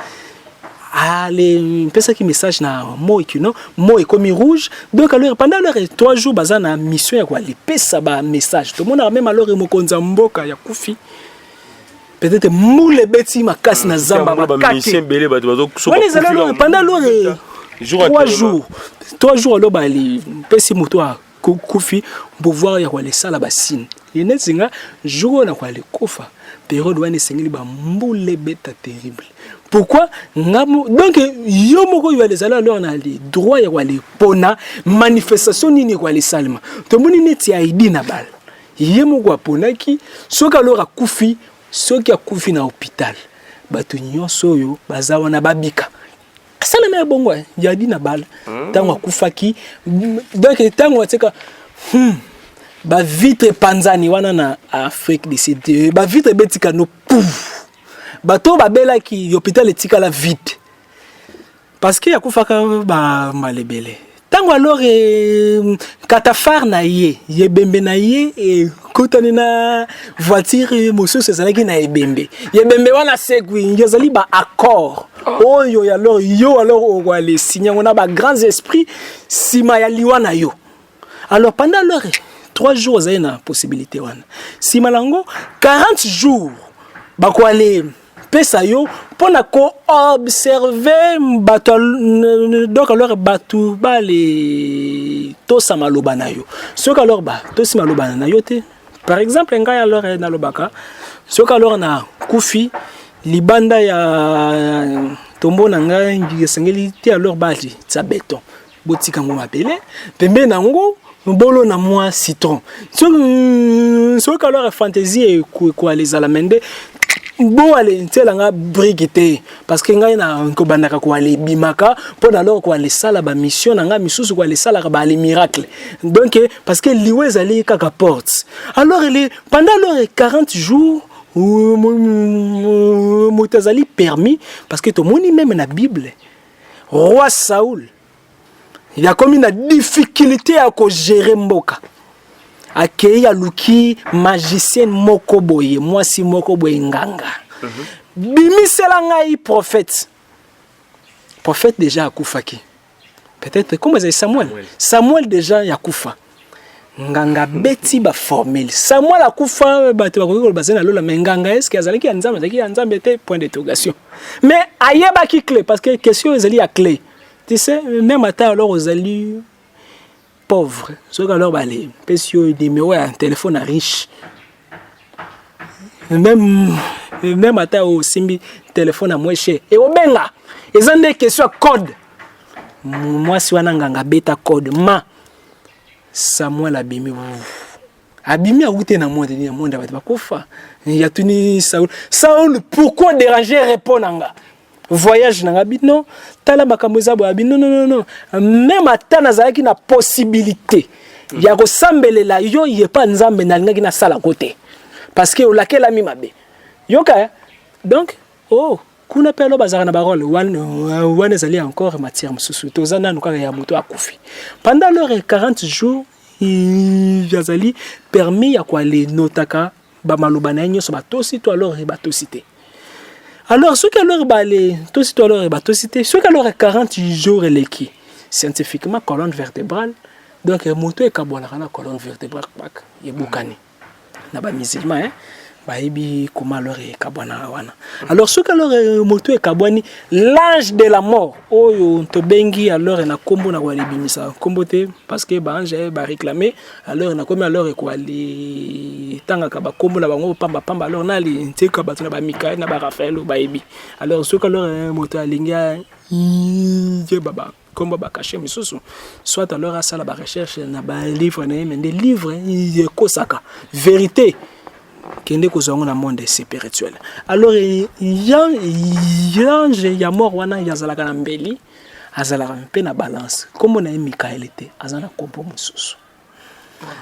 ale pesa ki message na moi ki non moi ekomi rouge donc alors pendant le 3 jours bazana mission ya ko le pesa ba message to mona même alors mokonza mboka ya kufi peut-être moule beti makasi na zamba bakati pendant le 3 jours alors ba li pesi moto a kufi pouvoir ya ko le sala basine yenezinga jour na ko le kufa période wana sengeli ba moule beta terrible pourquoi donc yo moko yo les alors na les droit ya ko le pona manifestation nini ko le salma to moni neti ID na bal yemo ko ponaki soka alors akufi soki akufi na hôpital bato nyonso oyo baza wana babika salama bongo jadi na bal tango akufaki donc tango atseka ba vitre panzani wana na Afrique du Sud ba vitre betika no pouf bato babela ki hôpital etika la vide parce que akufaka ba malebele tango alors katafar na ye bembe na ye e kotani na voiture mosusu ezalaki na ebembe yebembe wana segui ngezali ba accord oyo ya alors yo alors on les signer on a ba grands esprits sima ya liwa na yo alors pendant leur 3 jours ça na possibilité wana sima lango 40 jours ba ko aller pesa yo pona ko observer bato donc alors batu ba les to samaloba na yo ce que alors ba to samaloba na yo te par exemple ngai alors na lobaka ce que alors na kufi libanda ya tombo na ngai ngisengeli ti alors bati sa béton botika ngo mapele pembe na ngo bolo na moi citron ce que alors fantaisie ko les alamende bon aller ntela nga brigité parce que ngai na ko bandaka ko aller bimaka pour alors ko aller sala ba mission na nga misusu ko aller sala ba les miracles donc parce que liwe zali kaka porte alors pendant les 40 jours mutazali permis parce que to moni même na Bible roi Saoul il a comme une difficulté à ko gérer mboka akei aluki magicien moko boye mwasi moko boye nganga bimisela ngai prophète déjà akufaki peut-être comme c'est Samuel déjà yakufa nganga beti ba formule Samuel akufa bato bakoko bazena lola nganga est-ce que azalaki anzambe te point d'interrogation mais ayeba ki clé parce que question ezali ya clé tu sais même ata alors ozali pauvre ceux alors balé pesio numéro un téléphone riche même ata au simbi téléphone à moins cher et obenga ils ont des questions code moi si wana nganga beta code ma Samuel abimi abimi awute na monde ni monde ba kofa ya tuni Saul pourquoi déranger répondanga voyage nanga bino tala makambo za ba bino non même atana zaki na possibilité ya ko sambelela yo yepa nzambe na linga na sala côté parce que olakela mi mabe yoka donc kuna pelo bazara na barole wan ezali encore matière mususu tozana nukaka ya moto akufi pendant leur 40 jours yazali permis ya kwa le notaka ba maloba na nyoso batosi to alors batosité alors ce que leur balé tosi to alors batosité ce que leur 40 jours eleki scientifiquement colonne vertébrale donc moto e kabona kana colonne vertébrale pak yebukani na ba musulman baïbi comment leur est kabwana wana alors ce que leur moto est kabwani l'ange de la mort oyo to bengi alors na kombo na wali bimisa kombote parce que ba ange ba réclamer alors na komi alors ko ali tanga ka ba kombo na bango pamba alors na li ntika ba tuna ba Mikael na ba Raphaël baïbi alors ce que leur moto alinga je baba kombo ba cacher misusu soit alors à ça la recherche na ba livre na mais des livres kosaka vérité kende kozonga na monde spirituel alors ya mort wana yazalaka na mbeli azalaka mpe na balance comme na Mikael était azana kombo mususu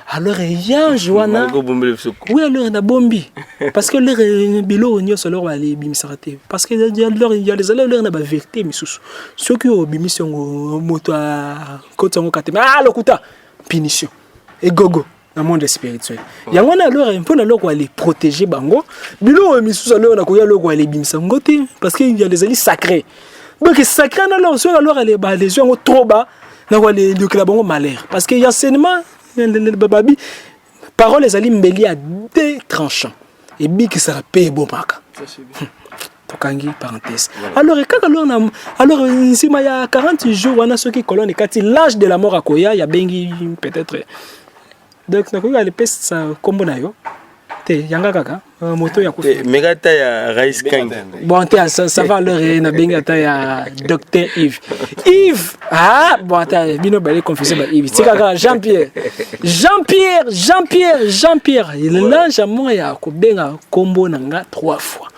alors yange wana oui alors na bombi parce que leur bilo nyoso leur ali bimisarate parce que il y a les alors na ba vérité misusu ceux qui obimission moto a kotongo katema lokuta punition et gogo dans le monde spirituel. Il y a alors un peu de les protéger bango. Bilo misusu alors na koya loko ali bimisa ngote parce qu'il y a des alliés sacrés. Donc sacré alors sur alors les les gens trop bas na ko les le bango malheur parce que il y a seulement le bababi parole les alliés mbeli à deux tranchants et bi que ça paye bon paka. Tokangi parenthèse. Alors alors ici il y a 40 jours on a ceux qui colonne et l'âge de la mort à koya il y a bengi peut-être. Donc na koya le peste ça kombo na yo te yanga kaka moto ya kufa megata ya Rice King bon ça va leur na bengata ya docteur Yves bon bino balé confesser ba Yves tikaka Jean-Pierre il lance moi ya ko benga kombo nanga 3 fois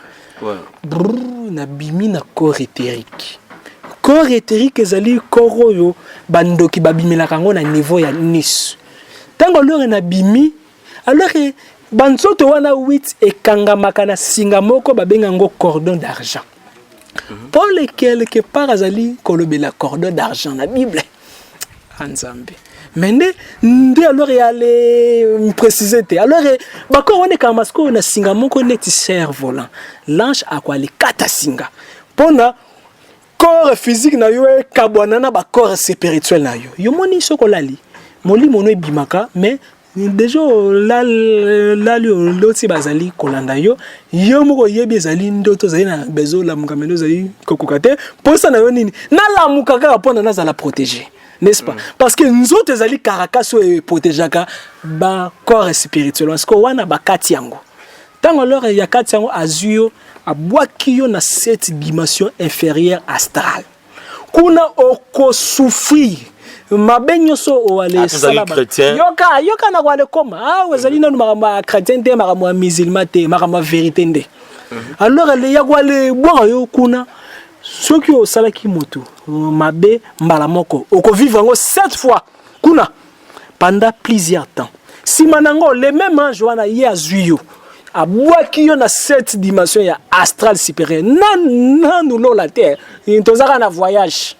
na bimi na corps éthérique ezali koroyo bandoki babimela kango na niveau ya Nice. Tango lore na bimi alors que bansoto wana 8 et kangamaka na singa moko babenga ngo cordon d'argent pour lequel quelque part azali kolobela cordon d'argent na Bible anzambe mais ndé alors y aller préciser alors bako wana kamasko na singa moko net cerf-volant l'ange akwa le kata singa pona corps physique na yo e kabwana na ba corps spirituel na yo moni sokolali moli mono ebimaka mais déjà là l'autre bazali kolanda yo moko yebi ezali ndoto zali na bezo la mukameno zali kokokate pour ça na yo nini na la mukaka pona na zala protéger n'est-ce pas parce que nous autres ezali karakaso e protégeaka ba corps spirituel parce que wana ba kati yango tango alors ya kati yango azuyo abwaki yo na cette dimension inférieure astrale kuna okosouffrir mabenyo so o ale salaba yoka na kwale koma wezali na ma chrétien te ma musulman te ma vérité nde alors le ya kwale bwa yo kuna soki o salaki moto mabe mbala moko oko vivre ngo 7 fois kuna pendant plusieurs temps si manango le même ange wana ye azuyo abwaki yo na cette dimension ya astral supérieur nan nous la terre tozaka na voyage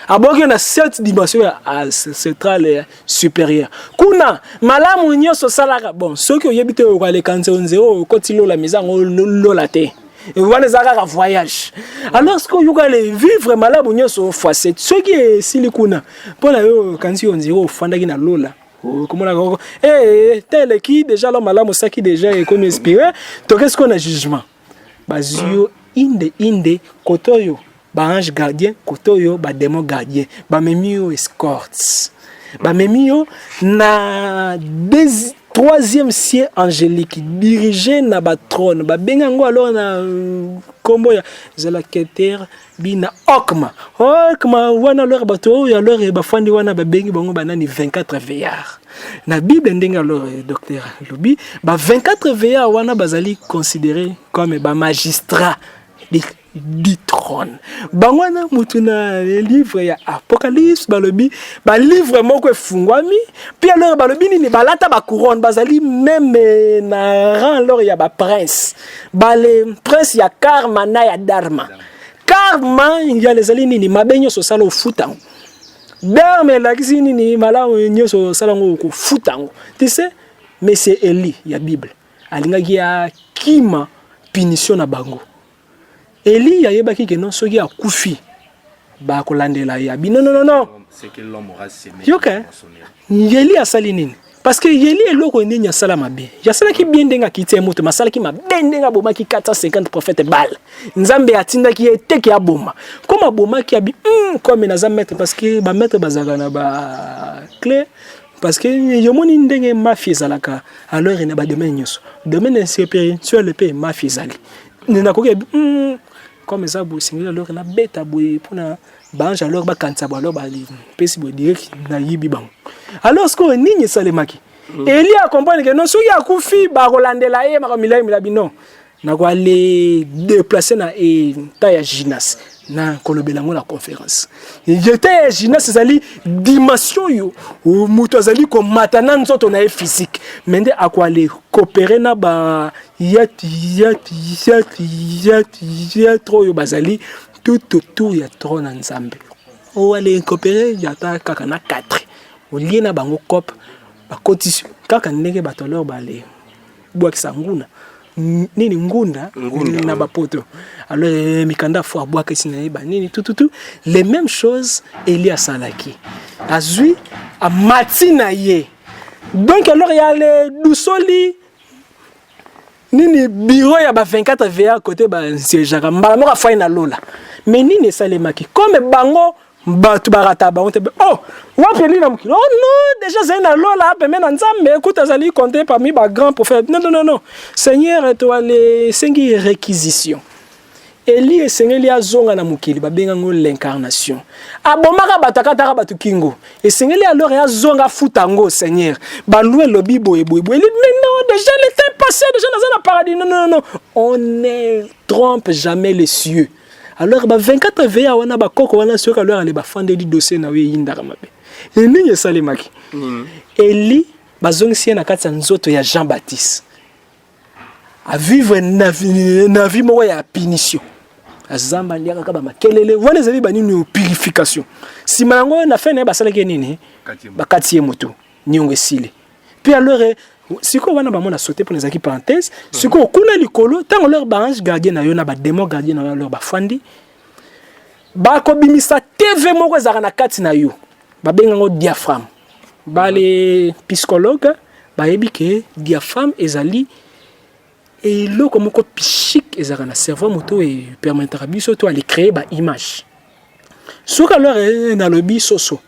aboki na cette dimension astrale supérieure kuna malamu nyoso salaka bon soki oyebi te ko le kanze onzeo ko tilo la mizango lola te wana zaka voyage alors ce que you aller vivre malamu nyoso fois 7 soki sili kuna pona yo kanzi onzeo fandaki na lola comment la tel qui déjà l'homme malamu saki déjà est comme inspiré to qu'est-ce qu'on a jugement bazio inde kotoyo ba ange gardien kotoyo ba démon gardien ba memio escorts ba memio na troisième ciel angélique dirigé na ba trône ba bengango alors na kombo ya zela keter bina okma wana leur bato ya leur ba fandi wana ba bengi bango banani 24 veillards na bible ndenga alors docteur lobi ba 24 veillards wana bazali considéré comme ba magistrat du trône bangwana mutuna livre ya apocalypse balobi ba livre moko efungwami puis alors balobi nini balata ba couronne bazali même na rang alors ya ba prince bale prince ya karma na ya dharma karma ya les nini mabenyo so sala ofutango dharma la kisini ni mala nyoso sala ngo futango tu sais mais c'est Eli ya bible alingaki ya kima punition na bango Eli yayebaki que non soki akufi ba kolandela ya bi non c'est que l'homme aura semé yoka Eli asali nini parce que Eli eloko nini asala mabe yasala ki bien denga kiti moto masala ki mabe denga boma ki 450 prophètes bal nzambe atinda ki eteki ya boma comme boma ki abi comme na mettre parce que ba mettre bazaka na ba clé parce que yomoni ndenge mafia zalaka alors ina ba domaine spirituel pe mafia zali nina ko comme ça bo singila alors na beta boy pona banja alors ba kansa bo alors ba li pesi bo direct na yibi bang alors ce que nini salemaki Eli a comprendre que non so ya kufi ba kolandela e ma milai milabino na ko aller déplacer na e ta ya Ginas na kolobela ngo la conférence j'étais Ginas zali dimension yo muto zali ko matana nzoto na physique mende akwale coopérer na ba yat trop yo bazali tout autour ya trône nzambe o aller coopérer ya ta kaka na 4 o liena bango cop ba cotisation kaka ndenge batolor bale bwakisa nguna nini ngunda na bapoto alors mikanda fo abwaka sina ba nini tout les mêmes choses Elia salaki azui a matina ye donc alors il y a les doussoli nini bureau ya ba 24 VA côté ba c'est jaka mbala mo ka faina lola mais nini salemaki comme bango batu barata ba on te oh wapeli na mukilo oh non déjà c'est na lola pe mena nzambe écoute azali compter parmi ba grands prophètes non Seigneur toi les 5 réquisitions Eli et Seigneur li azonga na mukili ba benga ngo l'incarnation abomaka batakata batu kingo et Seigneur li alors azonga futango Seigneur ba louer le bibo et boy mais non déjà le temps passé déjà dans un paradis non on ne trompe jamais les cieux. Alors ba 24 veya wana ba koko wana soka alors ale ba fande di dossier na we yinda kamabe nini salemaki Eli bazongisi na kati ya nzoto ya Jean-Baptiste a vivre na vie mo ya punition azamba ndiaka kaba makelele wana zali ba nini purification si mango na fin na ba salaki nini ba katie moto nyongo sile puis alors siko wana ba mona sauter pour les acquis parenthèse siko kuna likolo tango leur ba ange gardien na yo na ba démon gardien na leur ba fandi ba ko bimisa TV moko zaka na kati na yo ba benga ngo diaphragme ba les psychologues ba yebike diaphragme ezali et le comme ko psychique ezaka na cerveau moto et permettra biso to aller créer ba image soka leur na lobi soso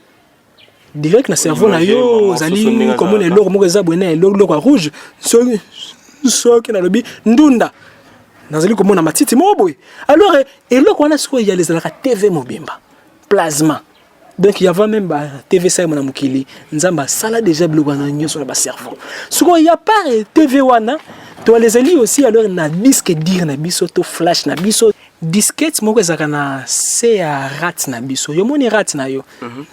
direct na cerveau na yo zali comme les loko moko za bone loko rouge so ki na lobi ndunda nazali komona matiti moboy alors et loko wana siko ya les la TV mobimba plasma donc il y avait même TV ça mona mukili nzamba sala déjà bloko na nyoso na ba cerveau siko ya pas TV wana to les ali aussi alors na disque dire na biso to flash na biso disquette moko ezaka na se ya rat na biso yo moni rat na yo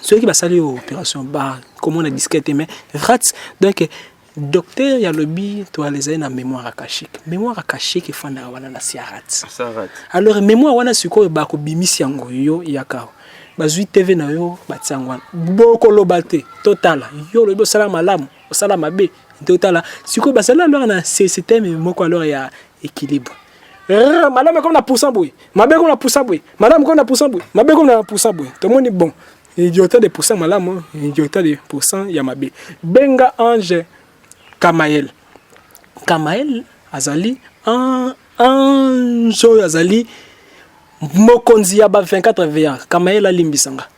ceux qui basali opération ba comment on a disquette mais rat donc docteur ya lobi to les na mémoire akashique fanda wana na si rat alors mémoire wana siko ba ko bimisi yango yo yakao bazui TV na yo batsangwana boko lobate total yo lobi sala malamu sala mabe total siko basala alors na système moko alors ya équilibre. Madame comme na poussa boy, mabe comme na poussa boy, madame comme na poussa boy, mabe comme na poussa boy. Tout le monde est bon. Idiota de pourcent madame, idiota de pourcent ya mabe. Benga ange Kamael. Kamael azali ange azali mokonzi ya ba 24 veya. Kamael alimbisanga.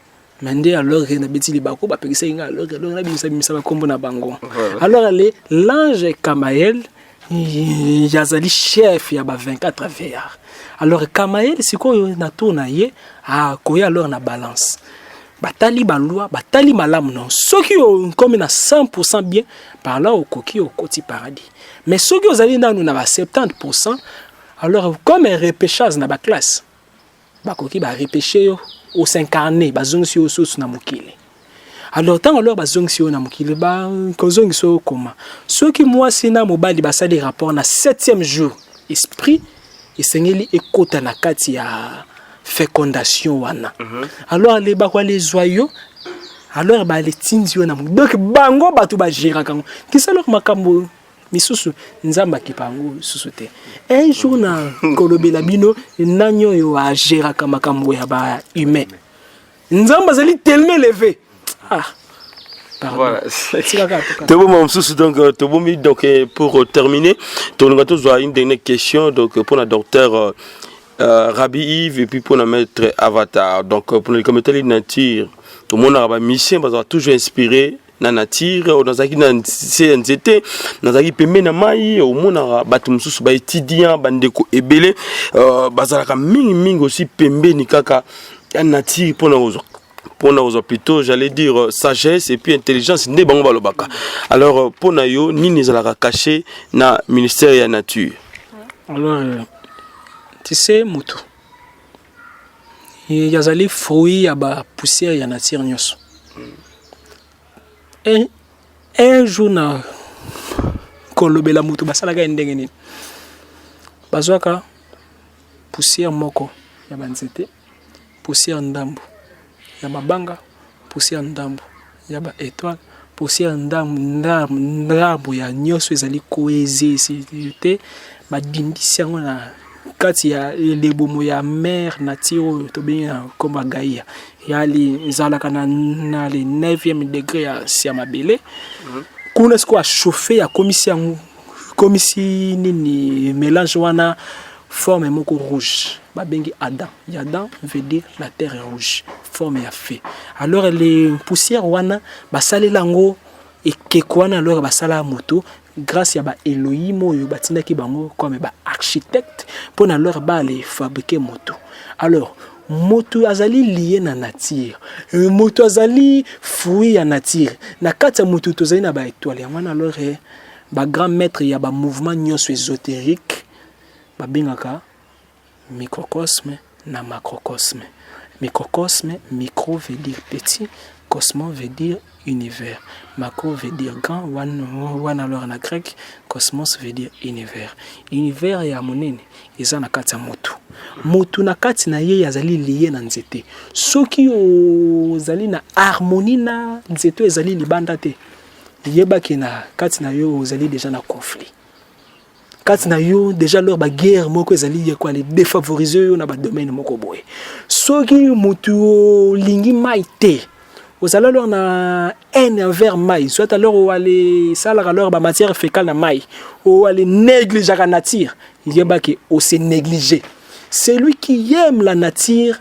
Mende alors na beti libako ba pekisa inga alors na bimisa kombo na bango. Alors l'ange Kamael yazali chef ya ba 24 VR. Alors Kamael siko na tourna ye a koya alors na balance. Batali baloi, batali malamu non. Ceux qui ont comme na 100% bien par là au koki au koti paradis. Mais ceux qui ont na nous na 70%, alors comme un repêchage na ba classe. Ba koki ba repêcher au s'incarner, ba zongsi au sous na mokile. Alors tant alors ba zongsi na mokile ba kozongi so comment. Ceux qui moi sina mobali ba sali rapport na 7e jour esprit et sengeli ekota na kati ya fécondation wana. Alors les ba les joyaux alors ba les tindio na donc bango batu ba gérera kango. Ki ça leur makambo misusu nzamba kipango susute. Un jour na kolobela bino nanyo yo a gérera makambo ya ba humain. Nzamba zali tellement élevé. Ah. Voilà. Donc pour terminer, on a une dernière question donc pour le docteur Rabbi Yves et puis pour le maître Avatar. Donc pour le comité de nature, tout le monde a une mission, va toujours inspiré na nature, dans aki na CNZT, dans aki pembe na mai, au monde a batu mususu ba étudiant, bandeko ebele, bazalaka mingi aussi pembe ni kaka nature pour nos plutôt j'allais dire sagesse et puis intelligence ne bango balobaka. Alors pour nayo nini zalaka caché na ministère ya nature. Alors tu sais mutu yazali fruit ya ba poussière ya nature nyoso. Un jour na kolobela mutu basalaka ndenge nini bazwaka poussière moko ya banzete, poussière ndambo ya mabanga, poussière ndambo ya ba étoile, poussière ndambo ya nyoso ezali koeze te ba dimbisi yango na kati ya lebomo ya mer nature to bien comme Gaïa yali zalaka na le 9e degré ya siamabele kuna siko a chauffer ya komisi nini mélange wana forme moko rouge babengi Adam. Adam veut dire la terre est rouge, forme ya feu. Alors les poussières wana basale lango et kekwana alors basala moto grâce à ba Elohim oyo batindaki bango comme ba architecte pour na leur ba les fabriquer moto. Alors moto azali lié na nature, moto azali fruit ya nature. Na kati ya moto tozali na ba étoile ya wana alors ba grand maître ya ba mouvement nyonso ésotérique ba bingaka microcosme na macrocosme. Microcosme, micro veut dire petit, cosmos veut dire univers. Macro veut dire grand, one alors en grec, cosmos veut dire univers. Univers ya monene, eza na kati ya motu. Motu na kati na ye yazali lié na nzete. Soki ozali na harmonie na nzete ezali libanda te. Yeba ki na kati na yo ozali déjà na conflit. Kati na yo déjà leur ba guerre moko ezali ye ko ali défavoriser yo na ba domaine moko boye. Soki mutu lingi maite ozala leur na haine envers mai, soit alors ou aller salara leur ba matière fécale na mai, ou aller négliger la nature, yeba ki o se négliger. Celui qui aime la nature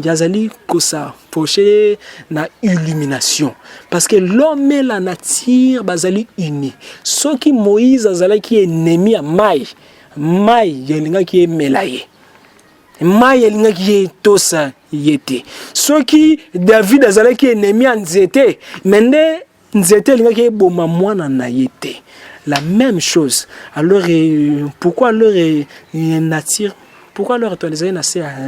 yazali kosa poché na illumination parce que l'homme et la nature bazali unis. Ce qui Moïse azala qui est ennemi à mai yelinga qui est melaye, mai yelinga qui est tosa yete. Ce qui David azala qui est ennemi à nzete mende nzete yelinga qui est boma mwana na yete. La même chose. Alors pourquoi alors nature? Pourquoi leur actualiser na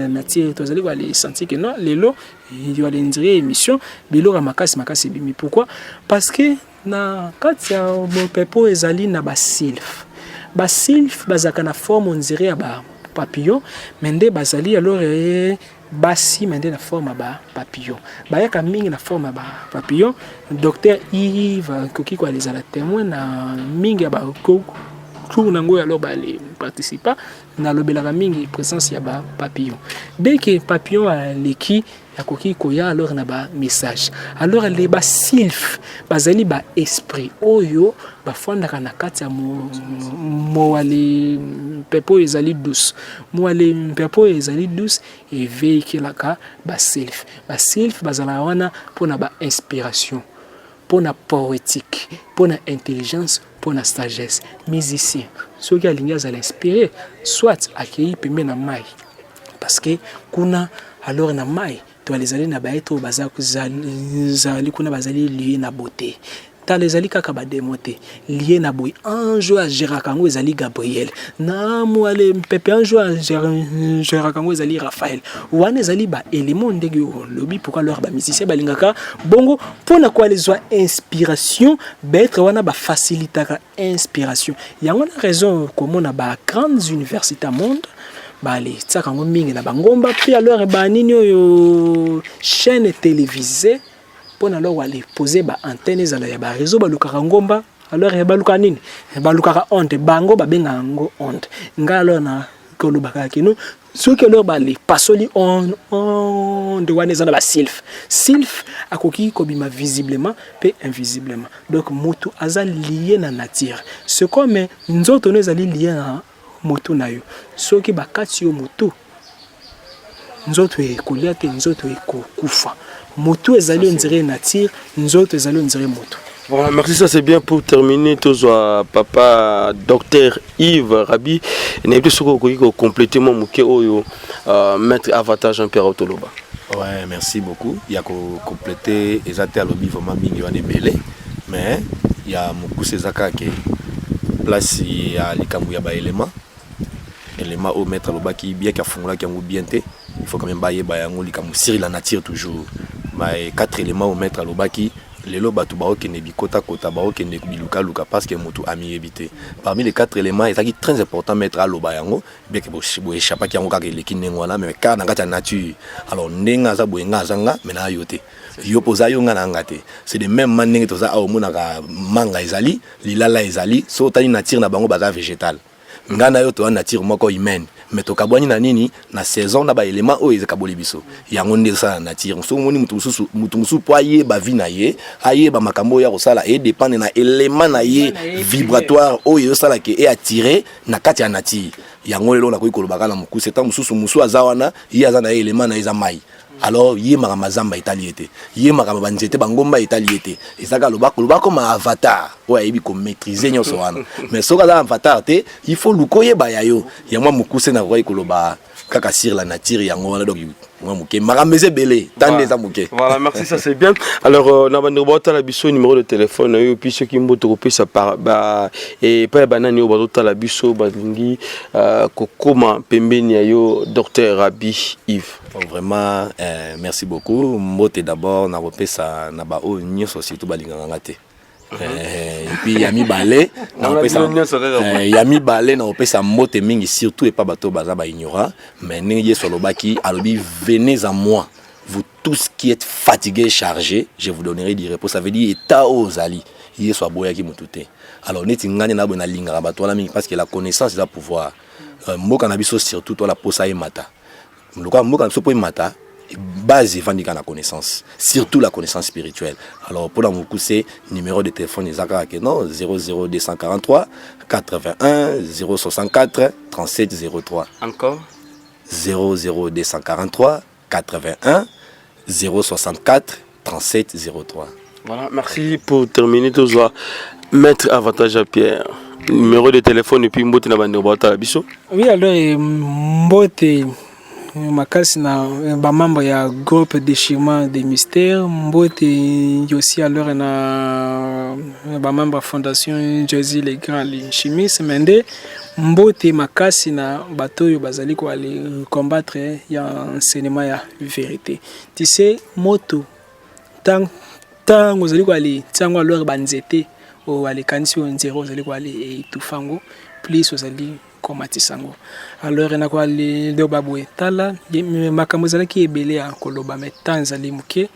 nature tozali va les sentir que non les lots il y a des émissions bilo makasi bimi. Pourquoi? Parce que na katia mon pepo ezali na basilf bazaka na forme on dirait ba papillon mende bazali alors basi mende na forme ba papillon bayaka mingi na forme ba papillon. Docteur Yves koki kwa les ala témoin na mingi ba tout nango alors ba les participa na lobelaka mingi présence ya ba papillon. Dès que papillon a leki ya koki koya alors na ba message alors les ba sylph bazali ba esprit oyo bafandaka na kati ya moale pepo ezali douce moale pepo ezali douce et véhiculaka ba sylph bazala wana pona ba inspiration pona poétique pona intelligence pona sagesse musicien soki alingi azala inspiré soit akei pembe na mai parce que kuna alors na mai to alizali na baeto bazali kuna bazali lié na beauté ta lezali kaka ba démoté lié na boy anjo a Gerakango ezali Gabriel na moale pepe anjo a Gerakango ezali Raphaël wana ezali ba élément ndenge lobi pourquoi leur ba musicien balingaka bongo pona kwa lezwa inspiration betre wana ba facilitaka inspiration yango na raison komona ba grandes universités monde bali tsaka ngo mingi na bangomba puis alors ba nini oyo chaîne télévisée pona alors wali poser ba antenne za ya ba réseau balukaka ngomba alors baluka nini balukaka onde bango babenga ngo onde ngalo na kolubaka kino soki alors bali pasoli on de wana za ba sylph akoki kobima visiblement pe invisiblement donc mutu aza lié na nature c'est comme nzoto no ezali lié na moto na yo soki bakati yo moto nzoto ekolia te nzoto ekokufa moto ezali on dirait nature nzoto ezali on dirait moto. Voilà, merci, ça c'est bien pour terminer. Tozo papa docteur Yves Rabi. N'est plus ce qu'on compléter mon mouké oyo maître Avatar Jean-Pierre Autoloba. Ouais, merci beaucoup. Il y a compléter exacté à l'obi vraiment mingi wane belé, mais il y a beaucoup ces akake place il y a likambu ya ba élément au maître loba qui bien qu'à fondra qui a bien té. Il faut quand même bailler bayango likambu sur la nature toujours. Mais 4 éléments au maître loba qui les loba tu bao qui ne bikota kota bao qui ne biluka luka parce que mutu ami éviter. Parmi les 4 éléments et ça qui est très important mettre à loba yango bien que bo échapper qui yango ka le kinengwana mais car dans la nature alors nenga za boenga zanga mais na yote yo poza yo nga ngate c'est de même manière to za a omona ka manga ezali lilala ezali so tani nature na bango baza végétal ngana yo to nature moko humaine mais to kabwani na nini na saison na ba élément o ezakaboli biso yango nde sa nature so moni mutu musu po aye ba vie na ye aye ba makambo ya kosala et dépendre na élément na ye vibratoire o yo sala ke et attirer na kati ya nature yango lelo na koyi kolobaka na muku c'est tant musu azawana ye azana élément na eza mai alors yé maramazamba italiété yé marabanzete bangomba italiété et ça loba comme avatar ouais il ko maîtriser nyoso wana mais soka za avatar te il faut lukoye bayayo ya mwa mukuse na roi koloba kaka sur la nature yango wana donc moi muke marameze belé tande za muke. Voilà, merci, ça c'est bien. Alors na bande bota la biso numéro de téléphone et puis ceux qui mboto ko pesa par ba et pas banani o bota la biso balingi kokoma pembeni yo docteur Rabi Yves. Vraiment merci beaucoup mbote d'abord na repesa na ba o nyoso surtout balinga ngate. Et puis Yami Balé Yami Balé na opesa mote mingi surtout et pas bateau baza ba ignora mais n'ayez sur le baki alobi venez à moi vous tous qui êtes fatigués chargés je vous donnerai du repos ça veut dire état aux ali hier soit boya ki mutute alors neti ngani na bona linga bato la mingi parce que la connaissance est pouvoir mboka na biso surtout toi la posa et mata mboka so po mata base vandika la connaissance surtout la connaissance spirituelle alors pour nous c'est numéro de téléphone ezaka ke non 00243 81 064 37 03 encore 00243 81 064 37 03. Voilà, merci pour terminer toujours maître Avatar Jean-Pierre numéro de téléphone et puis mbote na bande bota biso. Oui alors mbote makasi na ba membre ya groupe déchirement des mystères mbote aussi alors na ba membre fondation Jésus les grands les chimistes mende mbote makasi na bato yo bazali ko aller combattre ya enseignement ya vérité tu sais moto tant ozali ko aller tango alors banzete o aller kanisi on zero ozali ko aller tufango plus ozali komatisango alors na kwa le do babwe tala makambo zalaki ebele ya koloba metan zali muke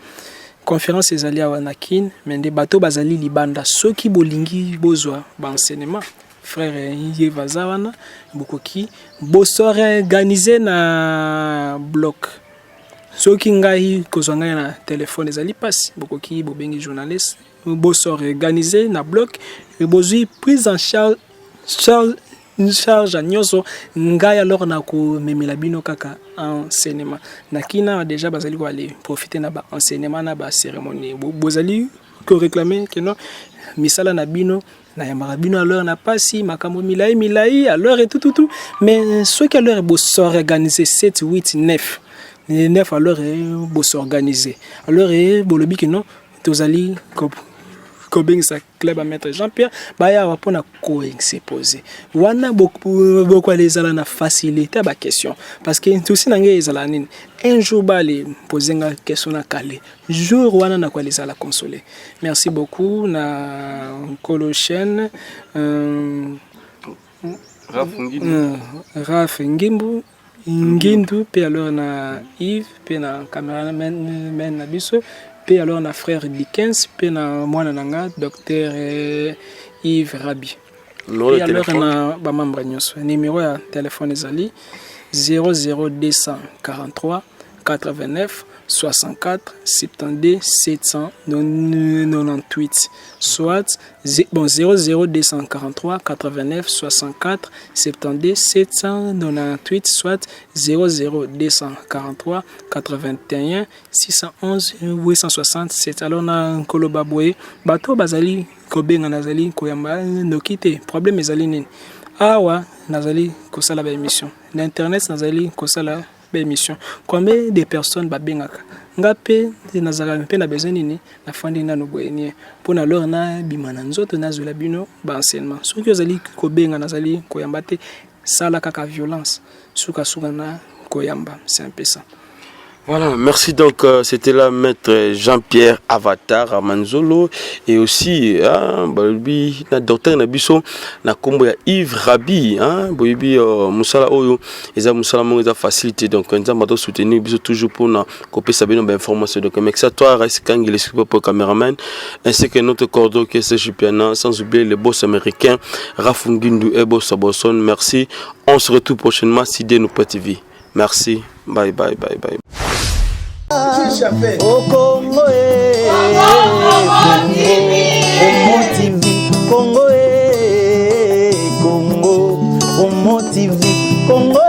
conférence ezali à Wanakin mende bato bazali libanda soki bolingi bozwa ba enseignement frère Yeva wana bokoki boso organiser na bloc soki ngai kozwa ngai na telefone ezali pasi bokoki bobengi journaliste bosorganize na bloc bozwi prise en charge nyonso ngai alors na komemela bino kaka enseignement nakina déjà bazali ko aller profiter na ba enseignement na ba cérémonie bozali ko réclamer que non misala na bino na yamaka bino alors na pasi makambo milai alors et tout mais ce qui alors bo s'organiser 7 8 9 9 alors bo s'organiser alors bolobi que non tozali Kobeng sa club à maître Jean-Pierre baya wapona ko exposer wana beaucoup les ala na faciliter ba question parce que tout si nangé ezala nini un jour ba les poser nga question na kale jour wana na kwa les ala consoler merci beaucoup na Colochen Raf Ngimbu Ngindu pe alors na Yves pe na cameraman na biso pe alors na frère Dickens pe na mwana nanga docteur Yves Rabi pe alors na ba membre nyonso numéro ya téléphone ezali 00243 89 64 72 798 soit 00243 89 64 72 798 soit 00243 81 611 867 alors na koloba boye bato bazali kobenga nazali koyamba nokite problème ezali nini awa nazali kosala ba émission na internet nazali kosala émission combien de personnes babengaka ngape nazala pe na besoin nini na fandi na noboyenie pona lor na bimana nzoto nazula bino ba enseignement soki ozali kobenga nazali koyamba te sala kaka violence suka na koyamba c'est un peu ça. Voilà, merci donc, c'était là maître Jean-Pierre Avatar à Manzolo et aussi Bolobi na docteur Nabiso na kombo ya Yves Rabi Bolobi musala oyo eza musala mo eza facilité donc on va soutenir biso toujours pour na copier sa bino information donc merci à toi Rais Kangile pour caméraman ainsi que notre coordonnateur qui est Serge Piana sans oublier le boss américain Rafungindu et boss Bosson merci on se retrouve prochainement si Dieu nous prête vie merci bye. Au Congo, Congo, Congo TV, Congo, Congo,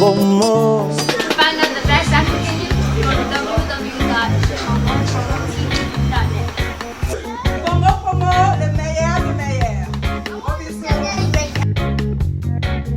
Congo,